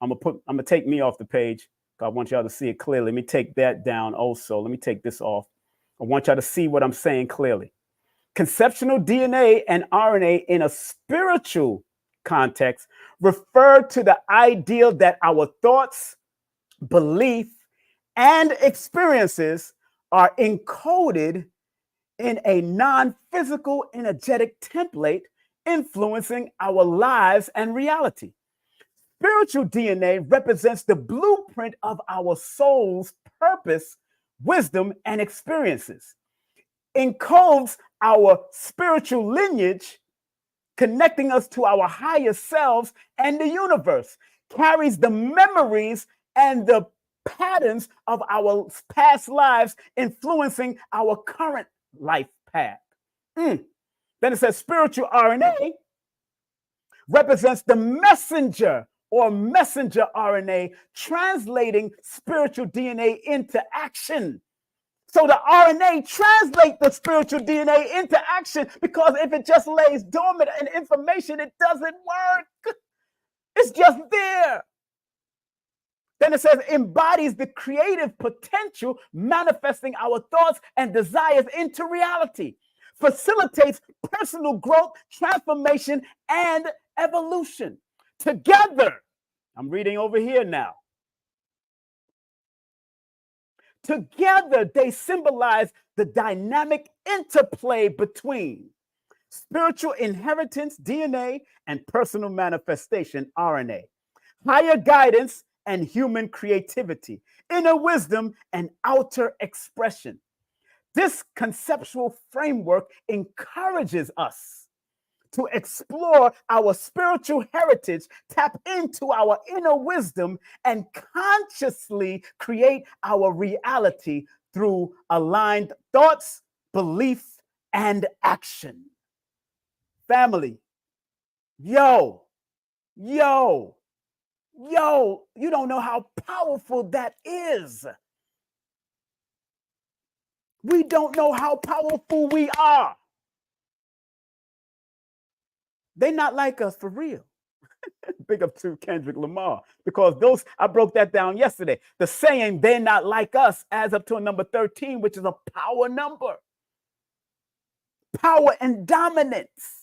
I'm gonna take me off the page. I want y'all to see it clearly. Let me take that down also. Let me take this off. I want y'all to see what I'm saying clearly. Conceptual DNA and RNA in a spiritual context refer to the ideal that our thoughts, belief, and experiences are encoded in a non-physical energetic template influencing our lives and reality. Spiritual DNA represents the blueprint of our soul's purpose, wisdom, and experiences. Encodes our spiritual lineage, connecting us to our higher selves and the universe, carries the memories and the patterns of our past lives, influencing our current life path. Then it says spiritual RNA represents the messenger or messenger RNA, translating spiritual DNA into action. So the RNA translates the spiritual DNA into action, because if it just lays dormant in information, it doesn't work. It's just there. Then it says embodies the creative potential, manifesting our thoughts and desires into reality, facilitates personal growth, transformation, and evolution. Together, I'm reading over here now. Together, they symbolize the dynamic interplay between spiritual inheritance, DNA, and personal manifestation, RNA, higher guidance and human creativity, inner wisdom and outer expression. This conceptual framework encourages us to explore our spiritual heritage, tap into our inner wisdom, and consciously create our reality through aligned thoughts, belief, and action. Family, yo, you don't know how powerful that is. We don't know how powerful we are. They're not like us for real. Big up to Kendrick Lamar, because those, I broke that down yesterday. The saying, they're not like us, adds up to a number 13, which is a power number. Power and dominance.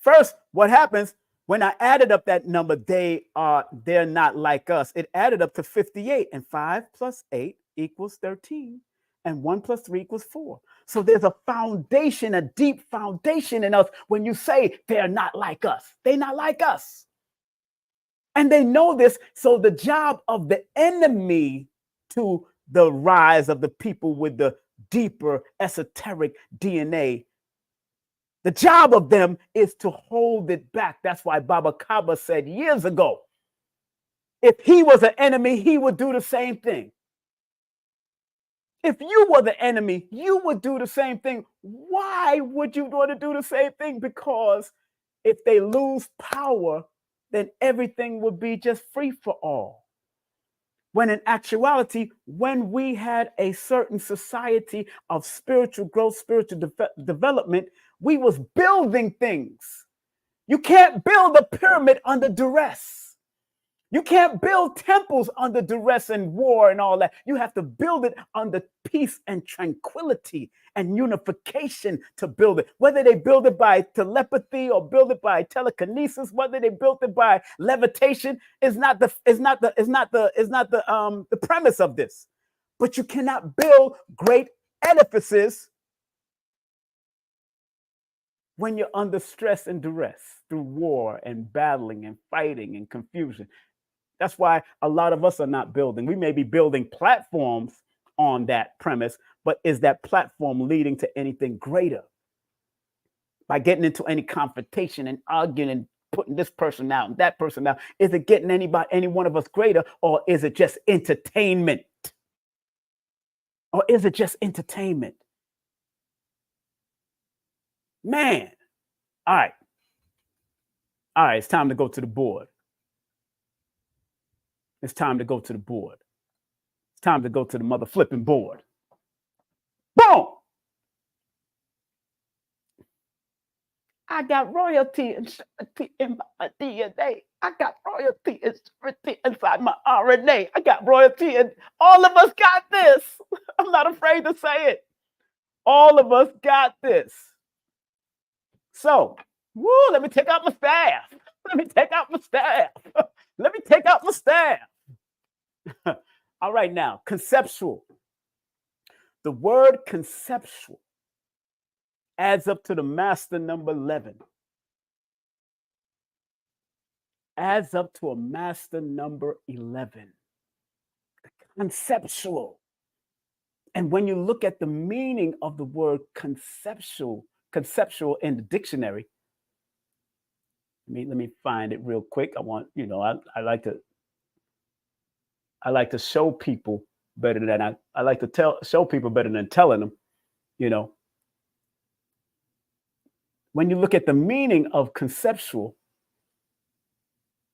First, what happens when I added up that number, they're not like us, it added up to 58, and 5 plus 8 equals 13, and 1 plus 3 equals 4. So there's a foundation, a deep foundation in us when you say they're not like us. They're not like us. And they know this. So the job of the enemy to the rise of the people with the deeper esoteric DNA, the job of them is to hold it back. That's why Baba Kaba said years ago, if he was an enemy, he would do the same thing. If you were the enemy, you would do the same thing. Why would you want to do the same thing? Because if they lose power, then everything would be just free for all. When in actuality, when we had a certain society of spiritual growth, spiritual development, we was building things. You can't build a pyramid under duress. You can't build temples under duress and war and all that. You have to build it under peace and tranquility and unification to build it. Whether they build it by telepathy or build it by telekinesis, whether they built it by levitation, is not the premise of this. But you cannot build great edifices when you're under stress and duress through war and battling and fighting and confusion. That's why a lot of us are not building. We may be building platforms on that premise, but is that platform leading to anything greater? By getting into any confrontation and arguing and putting this person out and that person out, is it getting any one of us greater, or is it just entertainment? Or is it just entertainment? Man, all right. All right, it's time to go to the board. It's time to go to the board. It's time to go to the mother flipping board. Boom! I got royalty and surety in my DNA. I got royalty and surety inside my RNA. I got royalty, and all of us got this. I'm not afraid to say it. All of us got this. So, let me take out my staff. Let me take out my staff. Let me take out my staff. All right, now, conceptual. The word conceptual adds up to the master number 11. Adds up to a master number 11. Conceptual. And when you look at the meaning of the word conceptual in the dictionary, let me find it real quick. I want, I like to show people better than I like to show people better than telling them, When you look at the meaning of conceptual,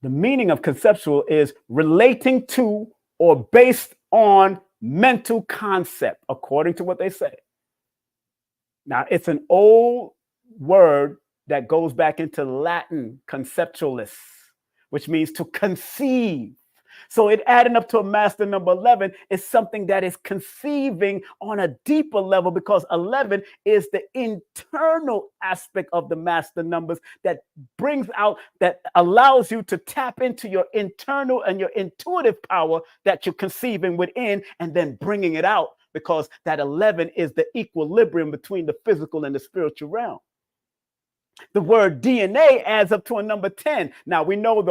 the meaning of conceptual is relating to or based on mental concept, according to what they say. Now, it's an old word that goes back into Latin, conceptualis, which means to conceive. So it adding up to a master number 11 is something that is conceiving on a deeper level, because 11 is the internal aspect of the master numbers that brings out, that allows you to tap into your internal and your intuitive power that you're conceiving within and then bringing it out, because that 11 is the equilibrium between the physical and the spiritual realm. The word DNA adds up to a number 10. Now, we know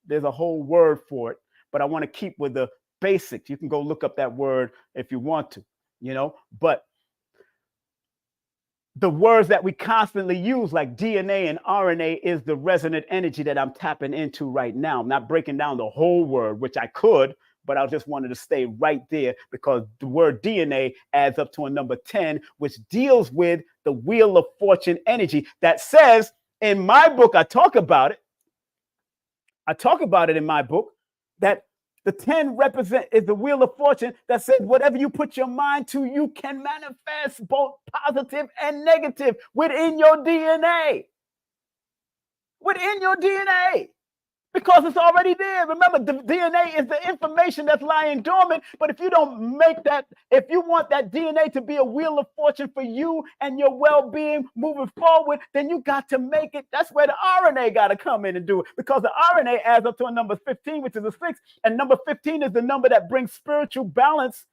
there's a whole word for it, but I want to keep with the basics. You can go look up that word if you want to, but the words that we constantly use, like DNA and RNA, is the resonant energy that I'm tapping into right now. I'm not breaking down the whole word, which I could, but I just wanted to stay right there, because the word DNA adds up to a number 10, which deals with the Wheel of Fortune energy that says, in my book, I talk about it in my book, that The 10 is the wheel of fortune that says whatever you put your mind to, you can manifest, both positive and negative within your DNA. Within your DNA. Because it's already there. Remember, the DNA is the information that's lying dormant. But if you don't make that, if you want that DNA to be a wheel of fortune for you and your well-being moving forward, then you got to make it. That's where the RNA got to come in and do it. Because the RNA adds up to a number 15, which is a 6. And number 15 is the number that brings spiritual balance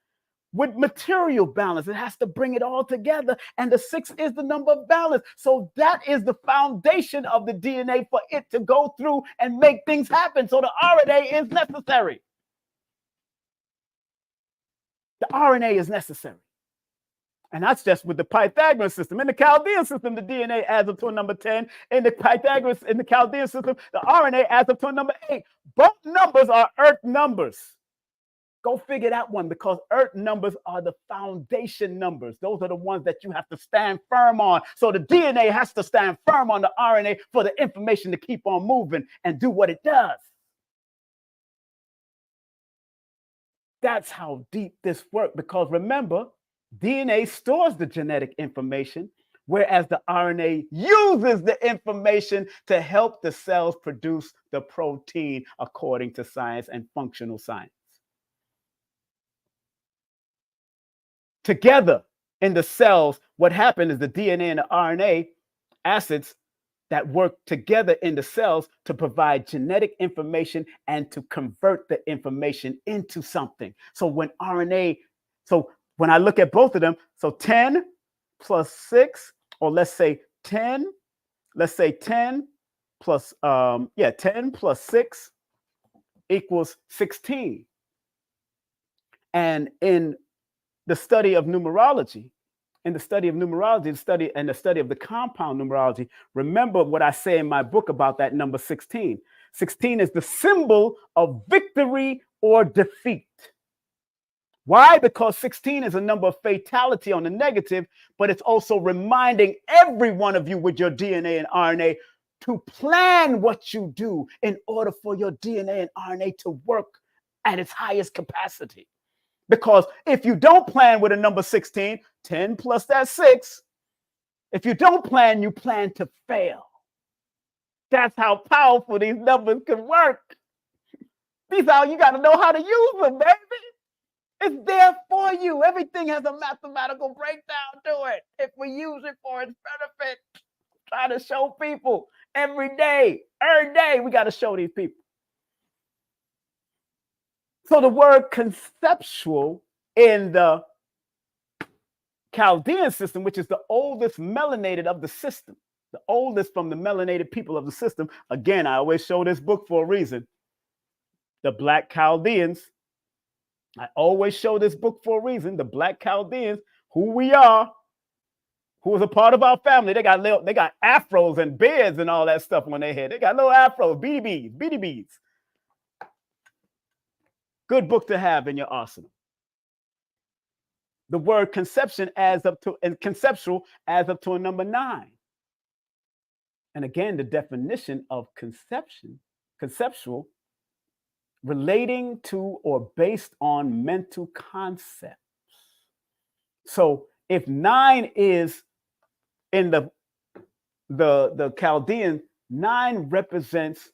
with material balance. It has to bring it all together. And the 6 is the number of balance. So that is the foundation of the DNA for it to go through and make things happen. So the RNA is necessary. The RNA is necessary. And that's just with the Pythagorean system. In the Chaldean system, the DNA adds up to a number 10. In the Chaldean system, the RNA adds up to a number 8. Both numbers are Earth numbers. Go figure that one, because Earth numbers are the foundation numbers. Those are the ones that you have to stand firm on. So the DNA has to stand firm on the RNA for the information to keep on moving and do what it does. That's how deep this works, because remember, DNA stores the genetic information, whereas the RNA uses the information to help the cells produce the protein according to science and functional science. Together in the cells, what happened is the DNA and the RNA acids that work together in the cells to provide genetic information and to convert the information into something. So when I look at both of them, so 10 plus 6, or let's say 10 plus 10 plus 6 equals 16. And in the study of numerology, the study of the compound numerology, remember what I say in my book about that number 16. 16 is the symbol of victory or defeat. Why? Because 16 is a number of fatality on the negative, but it's also reminding every one of you with your DNA and RNA to plan what you do in order for your DNA and RNA to work at its highest capacity. Because if you don't plan with a number 16, 10 plus that 6, if you don't plan, you plan to fail. That's how powerful these numbers can work. These are, you got to know how to use them, baby. It's there for you. Everything has a mathematical breakdown to it. If we use it for its benefit, try to show people every day, we got to show these people. So the word conceptual in the Chaldean system, which is the oldest melanated of the system, the oldest from the melanated people of the system. Again, I always show this book for a reason. The Black Chaldeans. I always show this book for a reason. The Black Chaldeans, who we are, who was a part of our family. They got afros and beards and all that stuff on their head. They got little afros, beady beads. Good book to have in your arsenal. The word conceptual adds up to a number 9. And again, the definition of conceptual, relating to or based on mental concepts. So if 9 is in the Chaldean, 9 represents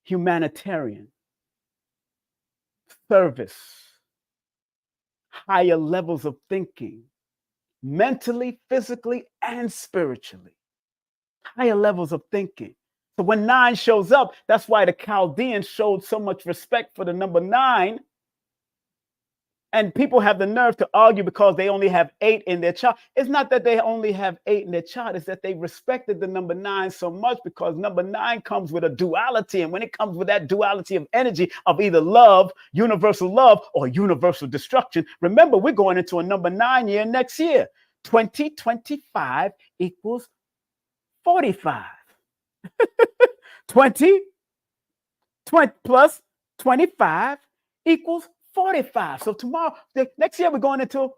humanitarian, service, higher levels of thinking, mentally, physically, and spiritually. Higher levels of thinking. So when 9 shows up, that's why the Chaldeans showed so much respect for the number 9. And people have the nerve to argue because they only have 8 in their chart. It's not that they only have 8 in their chart. It's that they respected the number 9 so much because number 9 comes with a duality. And when it comes with that duality of energy of either love, universal love, or universal destruction, remember, we're going into a number 9 year next year. 2025 equals 45. 20 plus 25 equals 45. So next year, we're going into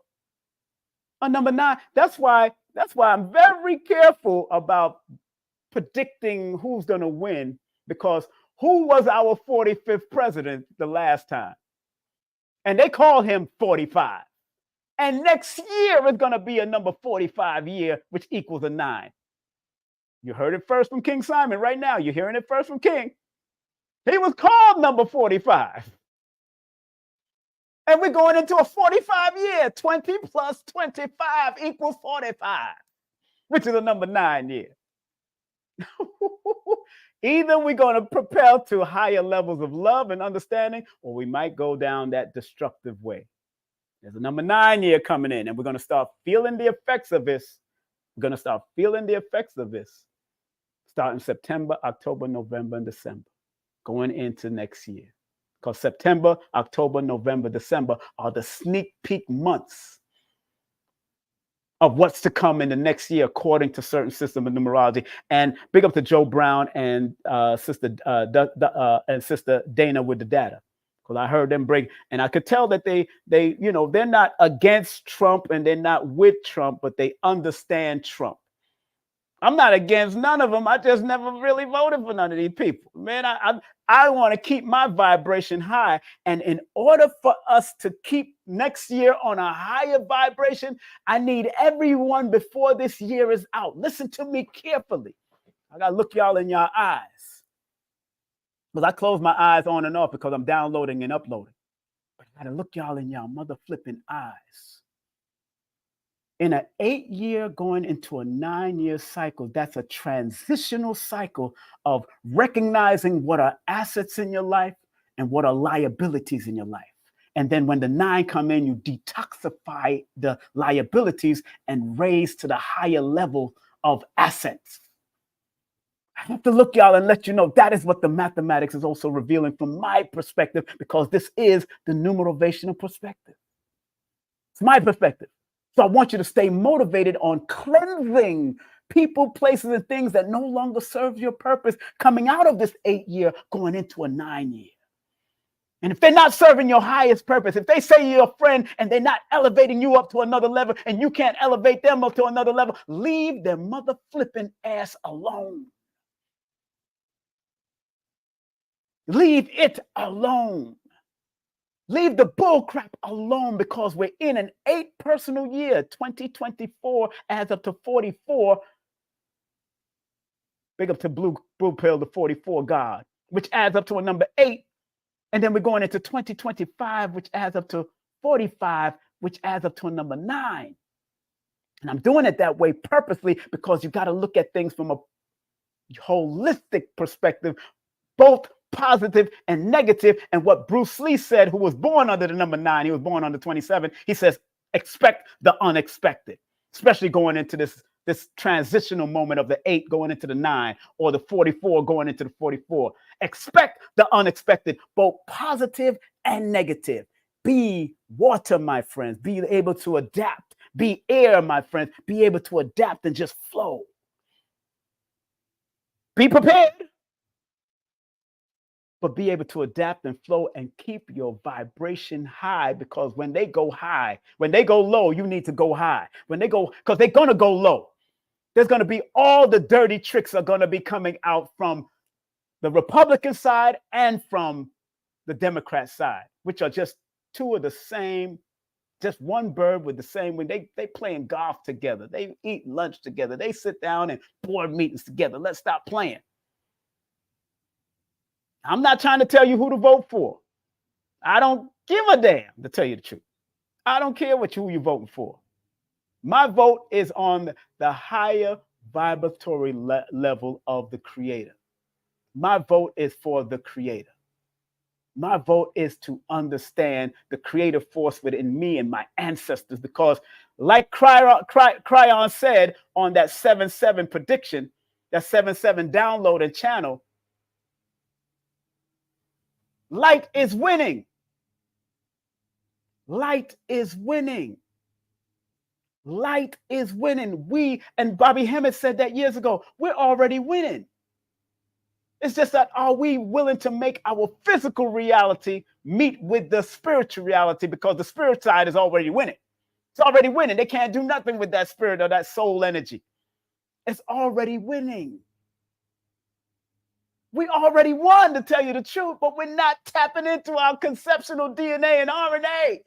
a number 9. That's why I'm very careful about predicting who's going to win, because Who was our 45th president the last time? And they call him 45. And next year is going to be a number 45 year, which equals a 9. You heard it first from King Simon right now. You're hearing it first from King. He was called number 45. And we're going into a 45 year. 20 plus 25 equals 45, which is a number 9 year. Either we're going to propel to higher levels of love and understanding, or we might go down that destructive way. There's a number 9 year coming in, and we're going to start feeling the effects of this. We're going to start feeling the effects of this starting September, October, November, and December, going into next year. Because September, October, November, December are the sneak peek months of what's to come in the next year, according to certain system of numerology. And big up to Joe Brown and Sister Dana with the data, because I heard them break, and I could tell that they're not against Trump and they're not with Trump, but they understand Trump. I'm not against none of them. I just never really voted for none of these people. Man, I want to keep my vibration high. And in order for us to keep next year on a higher vibration, I need everyone before this year is out. Listen to me carefully. I got to look y'all in your eyes. Because I close my eyes on and off because I'm downloading and uploading. But I got to look y'all in y'all mother flipping eyes. In an 8-year going into a 9-year cycle, that's a transitional cycle of recognizing what are assets in your life and what are liabilities in your life. And then when the 9 come in, you detoxify the liabilities and raise to the higher level of assets. I have to look, y'all, and let you know that is what the mathematics is also revealing from my perspective, because this is the numerovational perspective. It's my perspective. So I want you to stay motivated on cleansing people, places, and things that no longer serve your purpose coming out of this 8-year, going into a 9-year. And if they're not serving your highest purpose, if they say you're a friend and they're not elevating you up to another level and you can't elevate them up to another level, leave their mother flipping ass alone. Leave it alone. Leave the bull crap alone, because we're in an 8 personal year. 2024 adds up to 44. Big up to Blue Pill, the 44 God, which adds up to a number 8. And then we're going into 2025, which adds up to 45, which adds up to a number 9. And I'm doing it that way purposely because you got to look at things from a holistic perspective, both positive and negative. And what Bruce Lee said, who was born under the number 9, he was born under 27. He says, expect the unexpected, especially going into this transitional moment of the 8 going into the 9, or the 44 going into the 44. Expect the unexpected, both positive and negative. Be water, my friends. Be able to adapt. Be air, my friends. Be able to adapt and just flow. Be prepared, but be able to adapt and flow and keep your vibration high, because when they go high, when they go low, you need to go high. When they go, because they're going to go low. There's going to be all the dirty tricks are going to be coming out from the Republican side and from the Democrat side, which are just two of the same, just one bird with the same wing. They playing golf together. They eat lunch together. They sit down in board meetings together. Let's stop playing. I'm not trying to tell you who to vote for. I don't give a damn, to tell you the truth. I don't care who you're voting for. My vote is on the higher vibratory level of the Creator. My vote is for the Creator. My vote is to understand the creative force within me and my ancestors, because like Cryon said on that 7-7 prediction, that 7-7 download and channel, light is winning. Light is winning. Light is winning. We, and Bobby Hemmett said that years ago, we're already winning. It's just that, are we willing to make our physical reality meet with the spiritual reality? Because the spirit side is already winning. It's already winning. They can't do nothing with that spirit or that soul energy. It's already winning. We already won, to tell you the truth, but we're not tapping into our conceptual DNA and RNA.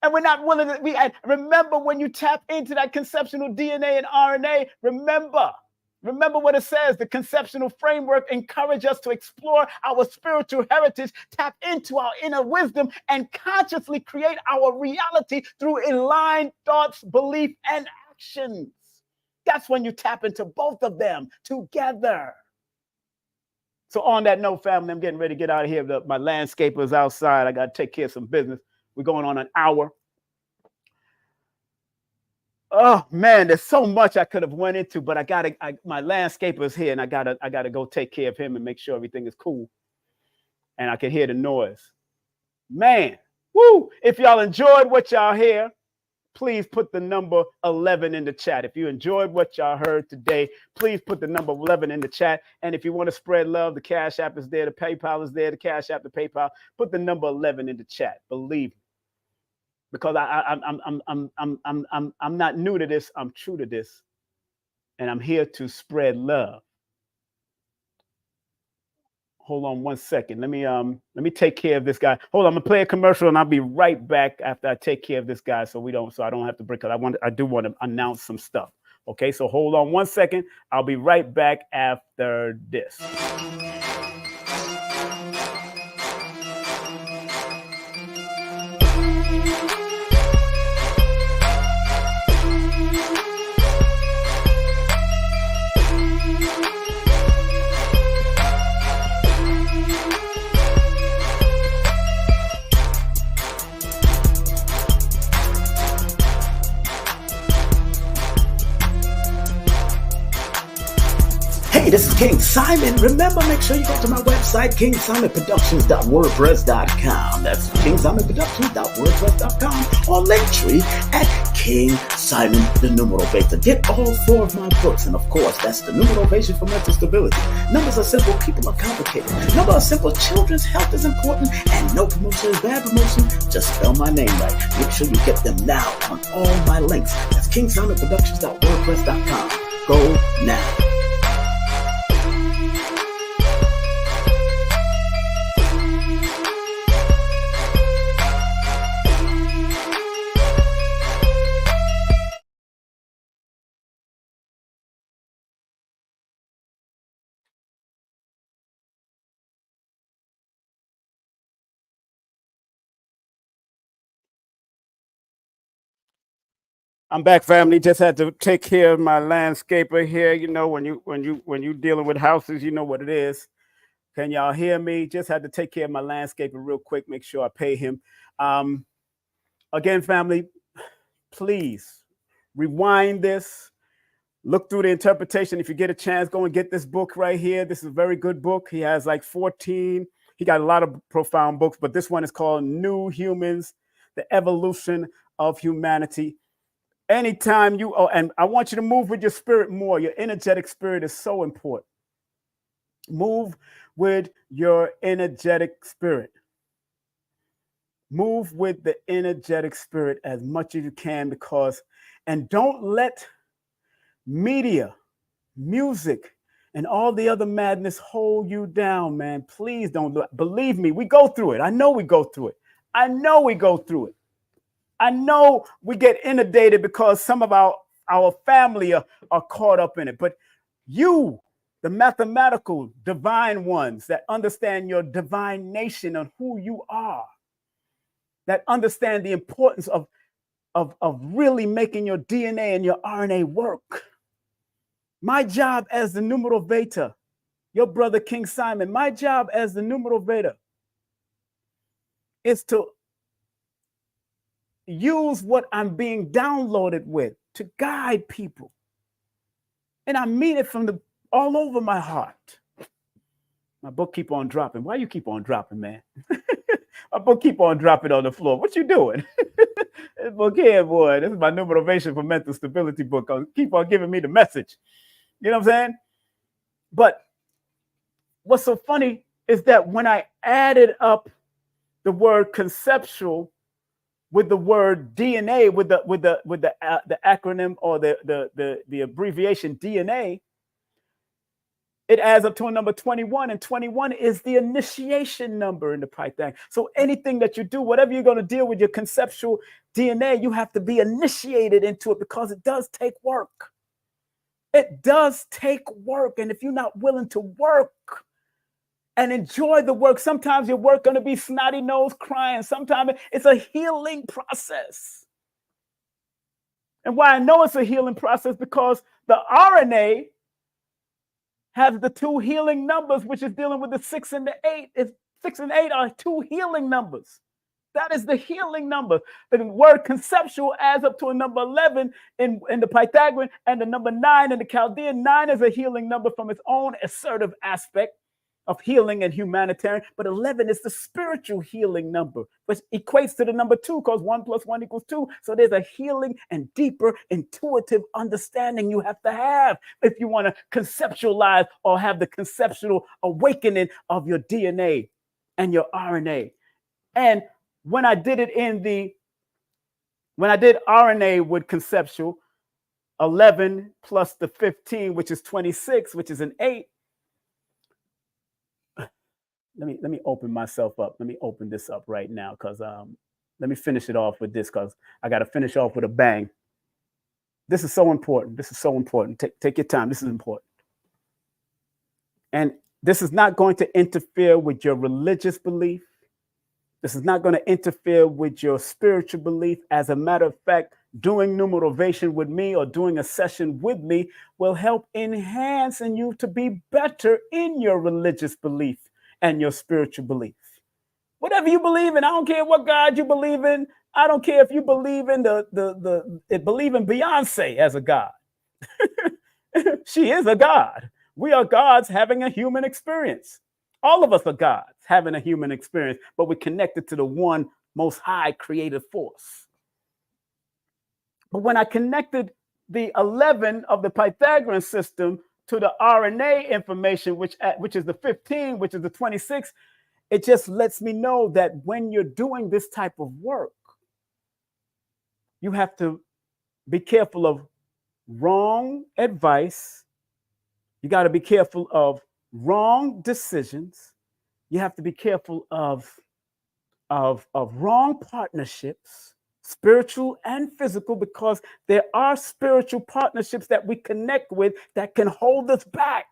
And we're not willing to, remember when you tap into that conceptual DNA and RNA, remember what it says. The conceptual framework encourages us to explore our spiritual heritage, tap into our inner wisdom, and consciously create our reality through aligned thoughts, belief, and actions. That's when you tap into both of them together. So on that note, family, I'm getting ready to get out of here. My landscaper is outside. I got to take care of some business. We're going on an hour. Oh man, there's so much I could have went into, but my landscaper is here, and I gotta go take care of him and make sure everything is cool. And I can hear the noise. Man, woo! If y'all enjoyed what y'all hear, please put the number 11 in the chat. If you enjoyed what y'all heard today, please put the number 11 in the chat. And if you want to spread love, the Cash App is there, the PayPal is there, the Cash App, the PayPal. Put the number 11 in the chat. Believe me, because I'm not new to this. I'm true to this, and I'm here to spread love. Hold on one second. Let me take care of this guy. Hold on, I'm gonna play a commercial and I'll be right back after I take care of this guy so I don't have to break it. I do want to announce some stuff. Okay, so hold on one second. I'll be right back after this. Hey, this is King Simon. Remember, make sure you go to my website, kingsimonproductions.wordpress.com. That's kingsimonproductions.wordpress.com, or Linktree at King Simon the Numerovator. Get all 4 of my books, and of course, that's the Numerovation for mental stability. Numbers are simple, people are complicated. Numbers are simple, children's health is important, and no promotion is bad promotion. Just spell my name right. Make sure you get them now on all my links. That's kingsimonproductions.wordpress.com. Go now. I'm back, family. Just had to take care of my landscaper here. You know, when you dealing with houses, you know what it is. Can y'all hear me? Just had to take care of my landscaper real quick. Make sure I pay him. Again, family, please rewind this. Look through the interpretation. If you get a chance, go and get this book right here. This is a very good book. He has like 14. He got a lot of profound books, but this one is called New Humans: The Evolution of Humanity. Anytime and I want you to move with your spirit more. Your energetic spirit is so important. Move with your energetic spirit. Move with the energetic spirit as much as you can, and don't let media, music, and all the other madness hold you down, man. Please don't do it. Believe me, we go through it. I know we go through it. I know we get inundated because some of our family are caught up in it. But you, the mathematical divine ones that understand your divine nation and who you are, that understand the importance of really making your DNA and your RNA work. My job as the Numerovator, your brother King Simon, my job as the Numerovator is to use what I'm being downloaded with to guide people. And I mean it from all over my heart. My book keep on dropping. Why you keep on dropping, man? My book keep on dropping on the floor. What you doing? This book here, boy. This is my Numerovation for mental stability book. Keep on giving me the message. You know what I'm saying? But what's so funny is that when I added up the word conceptual with the word DNA, with the acronym or the abbreviation DNA, it adds up to a number 21, and 21 is the initiation number in the Pythagorean. So anything that you do, whatever you're going to deal with your conceptual DNA, you have to be initiated into it because it does take work. It does take work. And if you're not willing to work and enjoy the work, sometimes your work going to be snotty nose crying. Sometimes it's a healing process. And why I know it's a healing process, because the RNA has the two healing numbers, which is dealing with the 6 and the 8. 6 and 8 are two healing numbers. That is the healing number. The word conceptual adds up to a number 11 in the Pythagorean, and the number 9 in the Chaldean. 9 is a healing number from its own assertive aspect of healing and humanitarian, but 11 is the spiritual healing number, which equates to the number 2, because 1 + 1 = 2. So there's a healing and deeper intuitive understanding you have to have if you want to conceptualize or have the conceptual awakening of your DNA and your RNA. And when I did RNA with conceptual, 11 plus the 15, which is 26, which is an 8. Let me open myself up. Let me open this up right now, because let me finish it off with this, because I got to finish off with a bang. This is so important. This is so important. Take your time. This is important. And this is not going to interfere with your religious belief. This is not going to interfere with your spiritual belief. As a matter of fact, doing Numerovation with me or doing a session with me will help enhance you to be better in your religious belief and your spiritual belief. Whatever you believe in, I don't care what God you believe in. I don't care if you believe in believe in Beyonce as a God. She is a God. We are gods having a human experience. All of us are gods having a human experience, but we're connected to the one most high creative force. But when I connected the 11 of the Pythagorean system to the RNA information, which is the 15, which is the 26, it just lets me know that when you're doing this type of work, you have to be careful of wrong advice. You got to be careful of wrong decisions. You have to be careful of wrong partnerships, spiritual and physical, because there are spiritual partnerships that we connect with that can hold us back.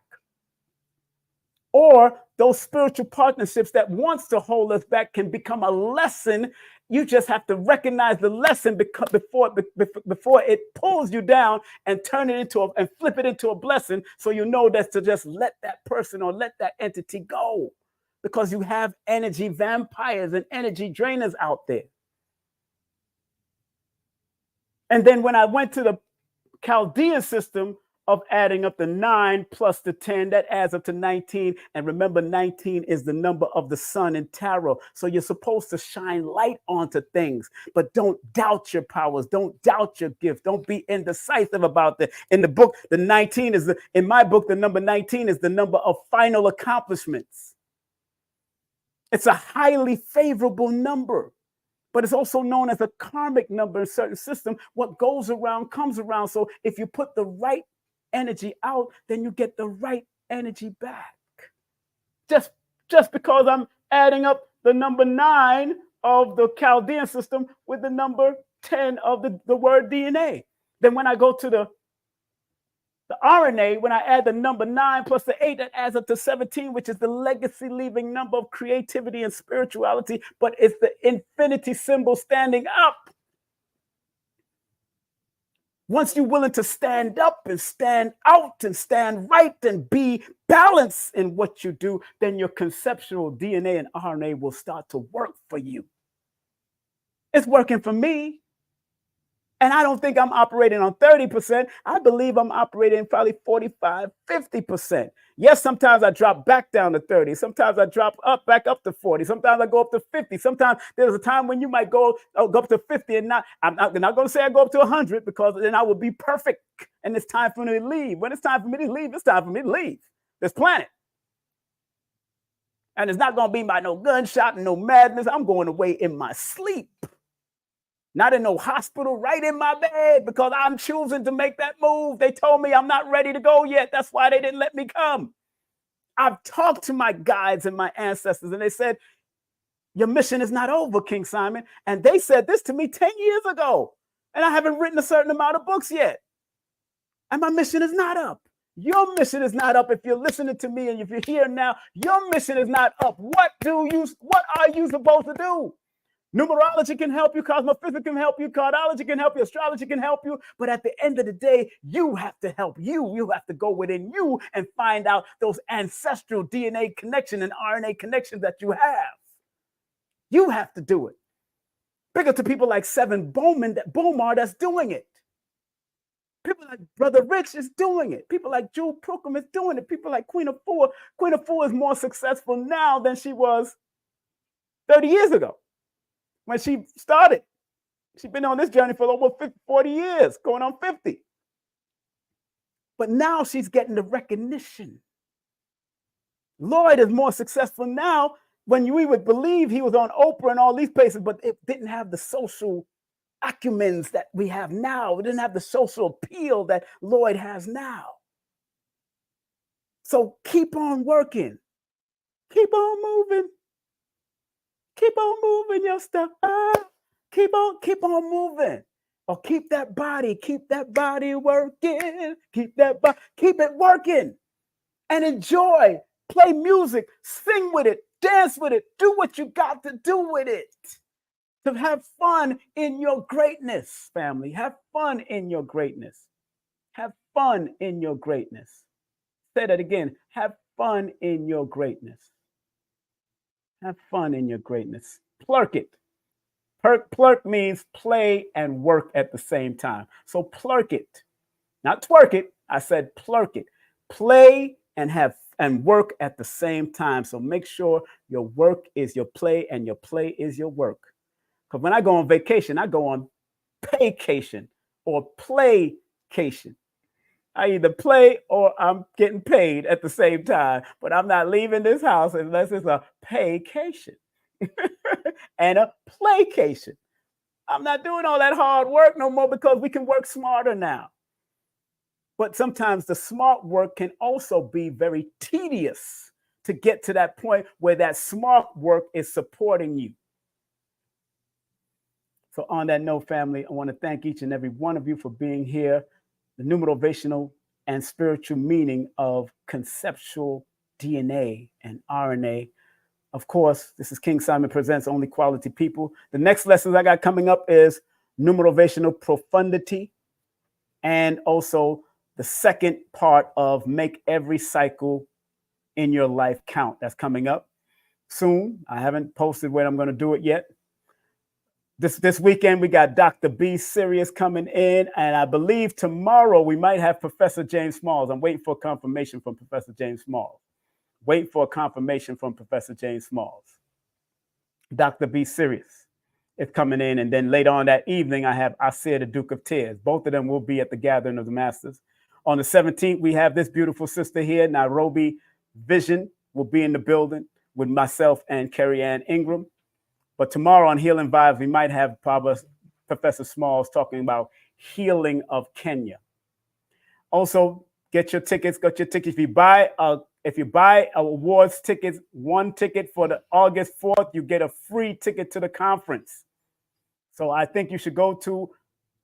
Or those spiritual partnerships that wants to hold us back can become a lesson. You just have to recognize the lesson before it pulls you down and turn it into and flip it into a blessing. So you know that's to just let that person or let that entity go, because you have energy vampires and energy drainers out there. And then when I went to the Chaldean system of adding up the 9 plus the 10, that adds up to 19. And remember, 19 is the number of the sun in tarot. So you're supposed to shine light onto things, but don't doubt your powers. Don't doubt your gift. Don't be indecisive about that. In the book, the 19 is in my book, the number 19 is the number of final accomplishments. It's a highly favorable number, but it's also known as a karmic number in a certain system. What goes around comes around. So if you put the right energy out, then you get the right energy back. Just because I'm adding up the number 9 of the Chaldean system with the number 10 of the word DNA. Then when I go to the RNA, when I add the number 9 plus the 8, that adds up to 17, which is the legacy leaving number of creativity and spirituality, but it's the infinity symbol standing up. Once you're willing to stand up and stand out and stand right and be balanced in what you do, then your conceptual DNA and RNA will start to work for you. It's working for me. And I don't think I'm operating on 30%. I believe I'm operating probably 45, 50%. Yes, sometimes I drop back down to 30. Sometimes I drop back up to 40. Sometimes I go up to 50. Sometimes there's a time when you might go up to 50 and I'm not going to say I go up to 100, because then I will be perfect. And it's time for me to leave. When it's time for me to leave, it's time for me to leave this planet. And it's not going to be by no gunshot and no madness. I'm going away in my sleep. Not in no hospital, right in my bed, because I'm choosing to make that move. They told me I'm not ready to go yet. That's why they didn't let me come. I've talked to my guides and my ancestors, and they said, your mission is not over, King Simon. And they said this to me 10 years ago. And I haven't written a certain amount of books yet. And my mission is not up. Your mission is not up. If you're listening to me and if you're here now, your mission is not up. What are you supposed to do? Numerology can help you, cosmophysics can help you, cardology can help you, astrology can help you. But at the end of the day, you have to help you. You have to go within you and find out those ancestral DNA connection and RNA connections that you have. You have to do it. Big up to people like Seven Bomar that's doing it. People like Brother Rich is doing it. People like Jewel Prookham is doing it. People like Queen of Four. Queen of Four is more successful now than she was 30 years ago when she started. She's been on this journey for over 40 years, going on 50. But now she's getting the recognition. Lloyd is more successful now. When we would believe he was on Oprah and all these places, but it didn't have the social acumens that we have now. It didn't have the social appeal that Lloyd has now. So keep on working. Keep on moving. Keep on moving your stuff. Keep on moving. Or keep that body working. Keep it working. And enjoy. Play music, sing with it, dance with it, do what you got to do with it. To have fun in your greatness, family. Have fun in your greatness. Have fun in your greatness. Say that again. Have fun in your greatness. Have fun in your greatness. Plurk it. Plurk means play and work at the same time. So plurk it. Not twerk it. I said plurk it. Play and work at the same time. So make sure your work is your play and your play is your work. Because when I go on vacation, I go on paycation or playcation. I either play or I'm getting paid at the same time, but I'm not leaving this house unless it's a paycation and a playcation. I'm not doing all that hard work no more because we can work smarter now. But sometimes the smart work can also be very tedious to get to that point where that smart work is supporting you. So on that note, family, I want to thank each and every one of you for being here. The numerovational and spiritual meaning of conceptual DNA and RNA. Of course, this is King Simon Presents Only Quality People. The next lessons I got coming up is numerovational profundity and also the second part of Make Every Cycle in Your Life Count. That's coming up soon. I haven't posted when I'm going to do it yet. This weekend, we got Dr. B Sirius coming in, and I believe tomorrow we might have Professor James Smalls. I'm waiting for a confirmation from Professor James Smalls. Dr. B Sirius is coming in, and then later on that evening, I have Asir, the Duke of Tears. Both of them will be at the Gathering of the Masters. On the 17th, we have this beautiful sister here, Nairobi Vision, will be in the building with myself and Carrie Ann Ingram. But tomorrow on Healing Vibes, we might have Professor Smalls talking about healing of Kenya. Also, get your tickets. If you buy awards tickets, one ticket for the August 4th, you get a free ticket to the conference. So I think you should go to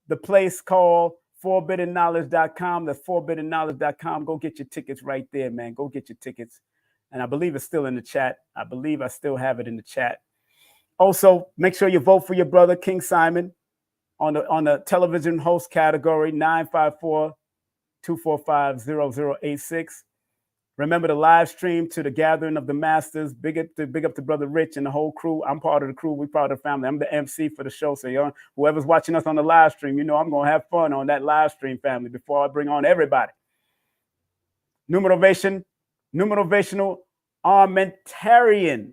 the place called forbiddenknowledge.com. That's forbiddenknowledge.com. Go get your tickets right there, man. Go get your tickets. And I believe it's still in the chat. I believe I still have it in the chat. Also, make sure you vote for your brother, King Simon, on the television host category, 954-245-0086. Remember the live stream to the Gathering of the Masters. Big up to Brother Rich and the whole crew. I'm part of the crew. We're part of the family. I'm the MC for the show. So whoever's watching us on the live stream, I'm going to have fun on that live stream, family, before I bring on everybody. Numerovational armamentarium.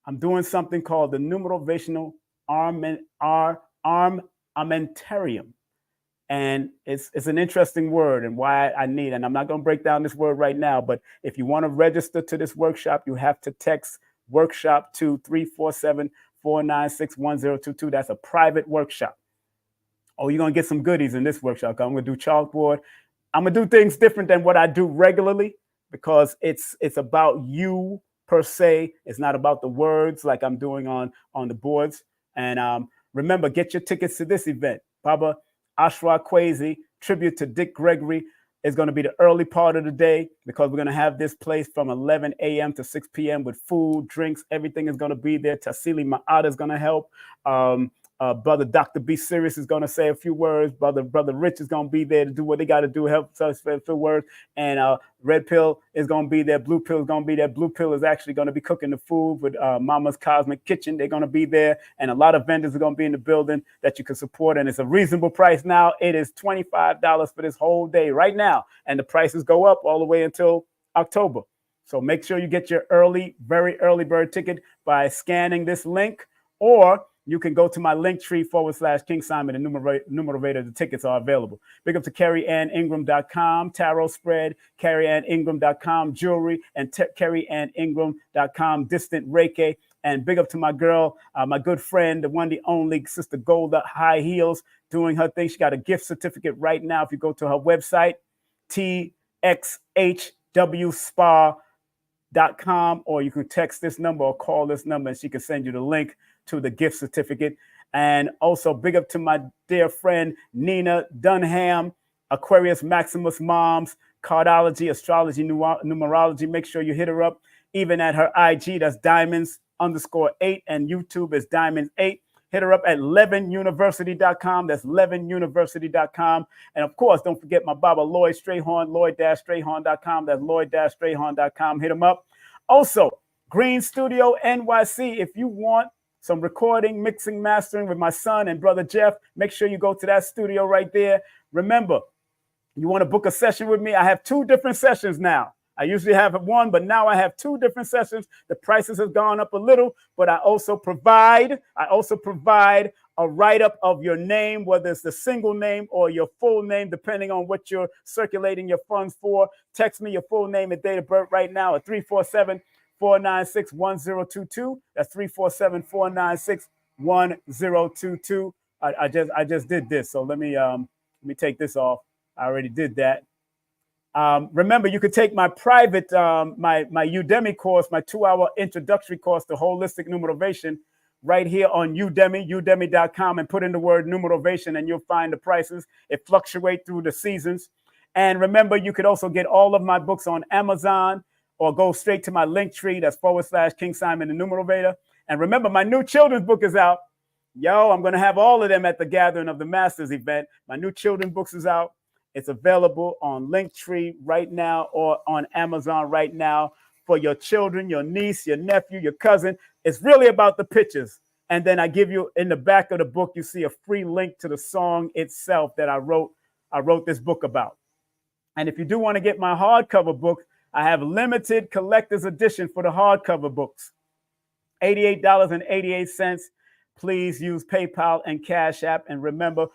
I'm doing something called the Numerovational armamentarium. And it's an interesting word and why I need, and I'm not going to break down this word right now, but if you want to register to this workshop, you have to text workshop to 347-496-1022. That's a private workshop. Oh, you're going to get some goodies in this workshop. I'm going to do chalkboard. I'm going to do things different than what I do regularly. because it's about you per se. It's not about the words like I'm doing on the boards. And remember, get your tickets to this event. Baba Ashra Kwesi, tribute to Dick Gregory, is going to be the early part of the day, because we're going to have this place from 11 a.m. to 6 p.m. with food, drinks, everything is going to be there. Tassili Ma'ada is going to help. Brother Dr. B. Serious is going to say a few words. Brother Rich is going to be there to do what they got to do, help us say a few words. And Red Pill is going to be there. Blue Pill is going to be there. Blue Pill is actually going to be cooking the food with Mama's Cosmic Kitchen. They're going to be there. And a lot of vendors are going to be in the building that you can support. And it's a reasonable price now. It is $25 for this whole day right now. And the prices go up all the way until October. So make sure you get your very early bird ticket by scanning this link, or you can go to my Linktree /King Simon and Numerovator. The tickets are available. Big up to CarrieAnnIngram.com, tarot spread, CarrieAnnIngram.com, jewelry, and CarrieAnnIngram.com, distant Reiki. And big up to my girl, my good friend, the one, the only, Sister Golda High Heels, doing her thing. She got a gift certificate right now. If you go to her website, txhwspa.com, or you can text this number or call this number, and she can send you the link to the gift certificate. And also big up to my dear friend Nina Dunham, Aquarius Maximus Moms, Cardology, Astrology, Numerology. Make sure you hit her up, even at her IG, that's diamonds_8, and YouTube is diamonds8. Hit her up at levinuniversity.com. That's levinuniversity.com. And of course, don't forget my Baba Lloyd Strayhorn, lloyd-strayhorn.com. That's lloyd-strayhorn.com. Hit him up. Also, Green Studio NYC. If you want some recording, mixing, mastering with my son and brother Jeff, make sure you go to that studio right there. Remember, you want to book a session with me? I have 2 different sessions now. I usually have one, but now I have 2 different sessions. The prices have gone up a little, but I also provide a write-up of your name, whether it's the single name or your full name, depending on what you're circulating your funds for. Text me your full name and date of birth right now at 347-496-1022. That's 347-496-1022. I just did this, so let me take this off. I already did that. Remember, you could take my private, my Udemy course, my 2-hour introductory course to holistic numerovation, right here on Udemy, udemy.com, and put in the word numerovation, and you'll find the prices. It fluctuates through the seasons. And remember, you could also get all of my books on Amazon, or go straight to my Linktree, that's /King Simon the Numerovator. And remember, my new children's book is out. Yo, I'm going to have all of them at the Gathering of the Masters event. My new children's books is out. It's available on Linktree right now, or on Amazon right now, for your children, your niece, your nephew, your cousin. It's really about the pictures. And then I give you, in the back of the book, you see a free link to the song itself that I wrote this book about. And if you do want to get my hardcover book, I have limited collector's edition for the hardcover books, $88.88. Please use PayPal and Cash App. And remember,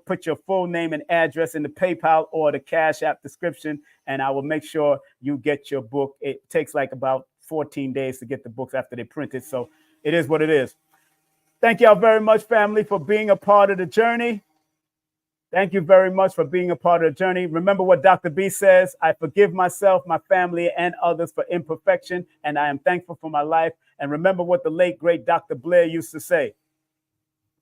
put your full name and address in the PayPal or the Cash App description, and I will make sure you get your book. It takes like about 14 days to get the books after they print it. So it is what it is. Thank y'all very much, family, for being a part of the journey. Thank you very much for being a part of the journey. Remember what Dr. B says: I forgive myself, my family, and others for imperfection, and I am thankful for my life. And remember what the late, great Dr. Blair used to say: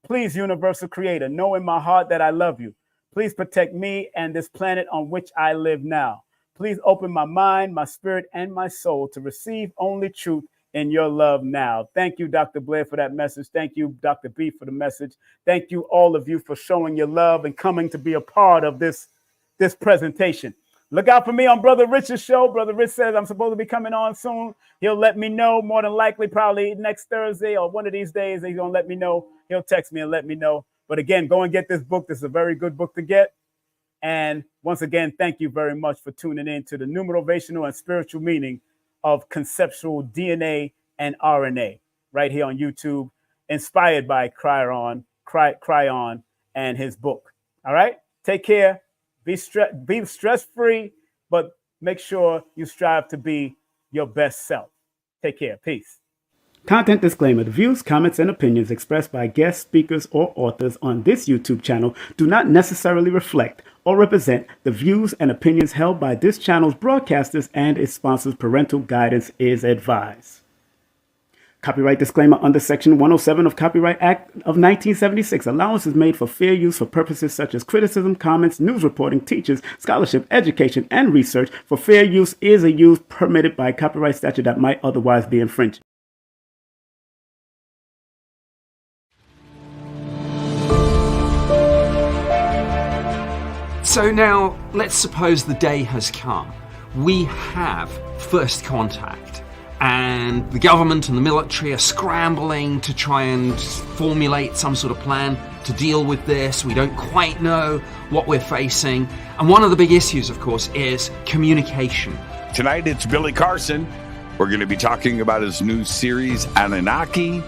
please, universal creator, know in my heart that I love you. Please protect me and this planet on which I live now. Please open my mind, my spirit, and my soul to receive only truth in your love now. Thank you, Dr. Blair, for that message. Thank you, Dr. B, for the message. Thank you, all of you, for showing your love and coming to be a part of this presentation. Look out for me on Brother Rich's show. Brother Rich says I'm supposed to be coming on soon. He'll let me know, more than likely, probably next Thursday or one of these days. He's going to let me know. He'll text me and let me know. But again, go and get this book. This is a very good book to get. And once again, thank you very much for tuning in to the numerovational and spiritual meaning of conceptual DNA and RNA right here on YouTube, inspired by Cryon and his book. All right? Take care. Be stress-free, but make sure you strive to be your best self. Take care. Peace. Content disclaimer. The views, comments, and opinions expressed by guest speakers or authors on this YouTube channel do not necessarily reflect or represent the views and opinions held by this channel's broadcasters and its sponsors. Parental guidance is advised. Copyright disclaimer under Section 107 of Copyright Act of 1976. Allowance is made for fair use for purposes such as criticism, comments, news reporting, teachers, scholarship, education, and research. For fair use is a use permitted by copyright statute that might otherwise be infringed. So now, let's suppose the day has come. We have first contact, and the government and the military are scrambling to try and formulate some sort of plan to deal with this. We don't quite know what we're facing. And one of the big issues, of course, is communication. Tonight, it's Billy Carson. We're going to be talking about his new series, Anunnaki.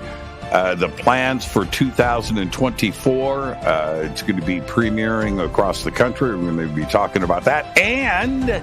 The plans for 2024. It's going to be premiering across the country. We're going to be talking about that. And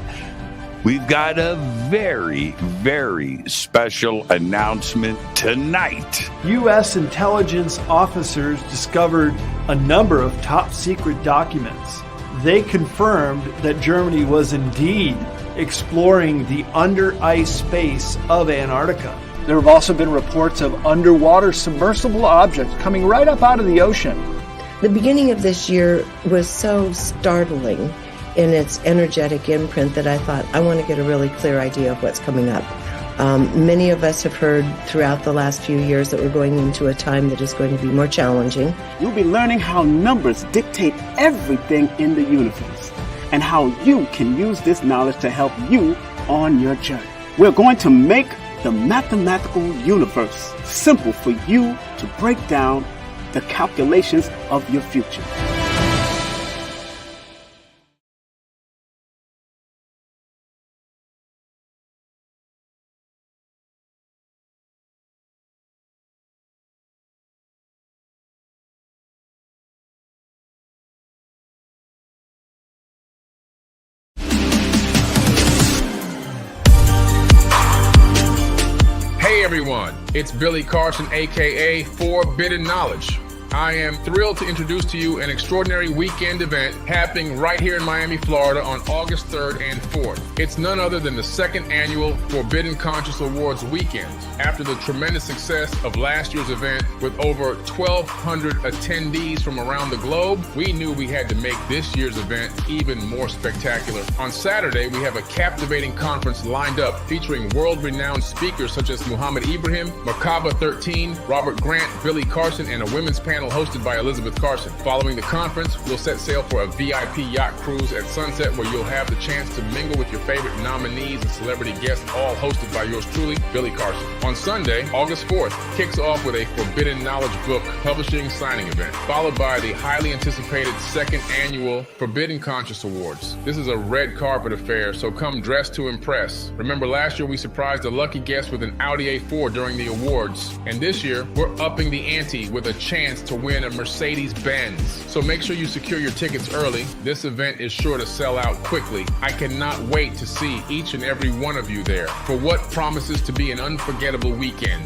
we've got a very, very special announcement tonight. U.S. intelligence officers discovered a number of top secret documents. They confirmed that Germany was indeed exploring the under-ice space of Antarctica. There have also been reports of underwater submersible objects coming right up out of the ocean. The beginning of this year was so startling in its energetic imprint that I thought, I want to get a really clear idea of what's coming up. Many of us have heard throughout the last few years that we're going into a time that is going to be more challenging. You'll be learning how numbers dictate everything in the universe and how you can use this knowledge to help you on your journey. We're going to make the mathematical universe simple for you to break down the calculations of your future. Hey everyone, it's Billy Carson, aka Forbidden Knowledge. I am thrilled to introduce to you an extraordinary weekend event happening right here in Miami, Florida on August 3rd and 4th. It's none other than the second annual Forbidden Conscious Awards weekend. After the tremendous success of last year's event with over 1,200 attendees from around the globe, we knew we had to make this year's event even more spectacular. On Saturday, we have a captivating conference lined up featuring world-renowned speakers such as Muhammad Ibrahim, Merkaba 13, Robert Grant, Billy Carson, and a women's panel hosted by Elizabeth Carson. Following the conference, we'll set sail for a VIP yacht cruise at sunset where you'll have the chance to mingle with your favorite nominees and celebrity guests, all hosted by yours truly, Billy Carson. On Sunday, August 4th, kicks off with a Forbidden Knowledge book publishing signing event, followed by the highly anticipated second annual Forbidden Conscious Awards. This is a red carpet affair, so come dressed to impress. Remember last year we surprised a lucky guest with an Audi A4 during the awards, and this year we're upping the ante with a chance to win a Mercedes-Benz. So make sure you secure your tickets early. This event is sure to sell out quickly. I cannot wait to see each and every one of you there for what promises to be an unforgettable weekend.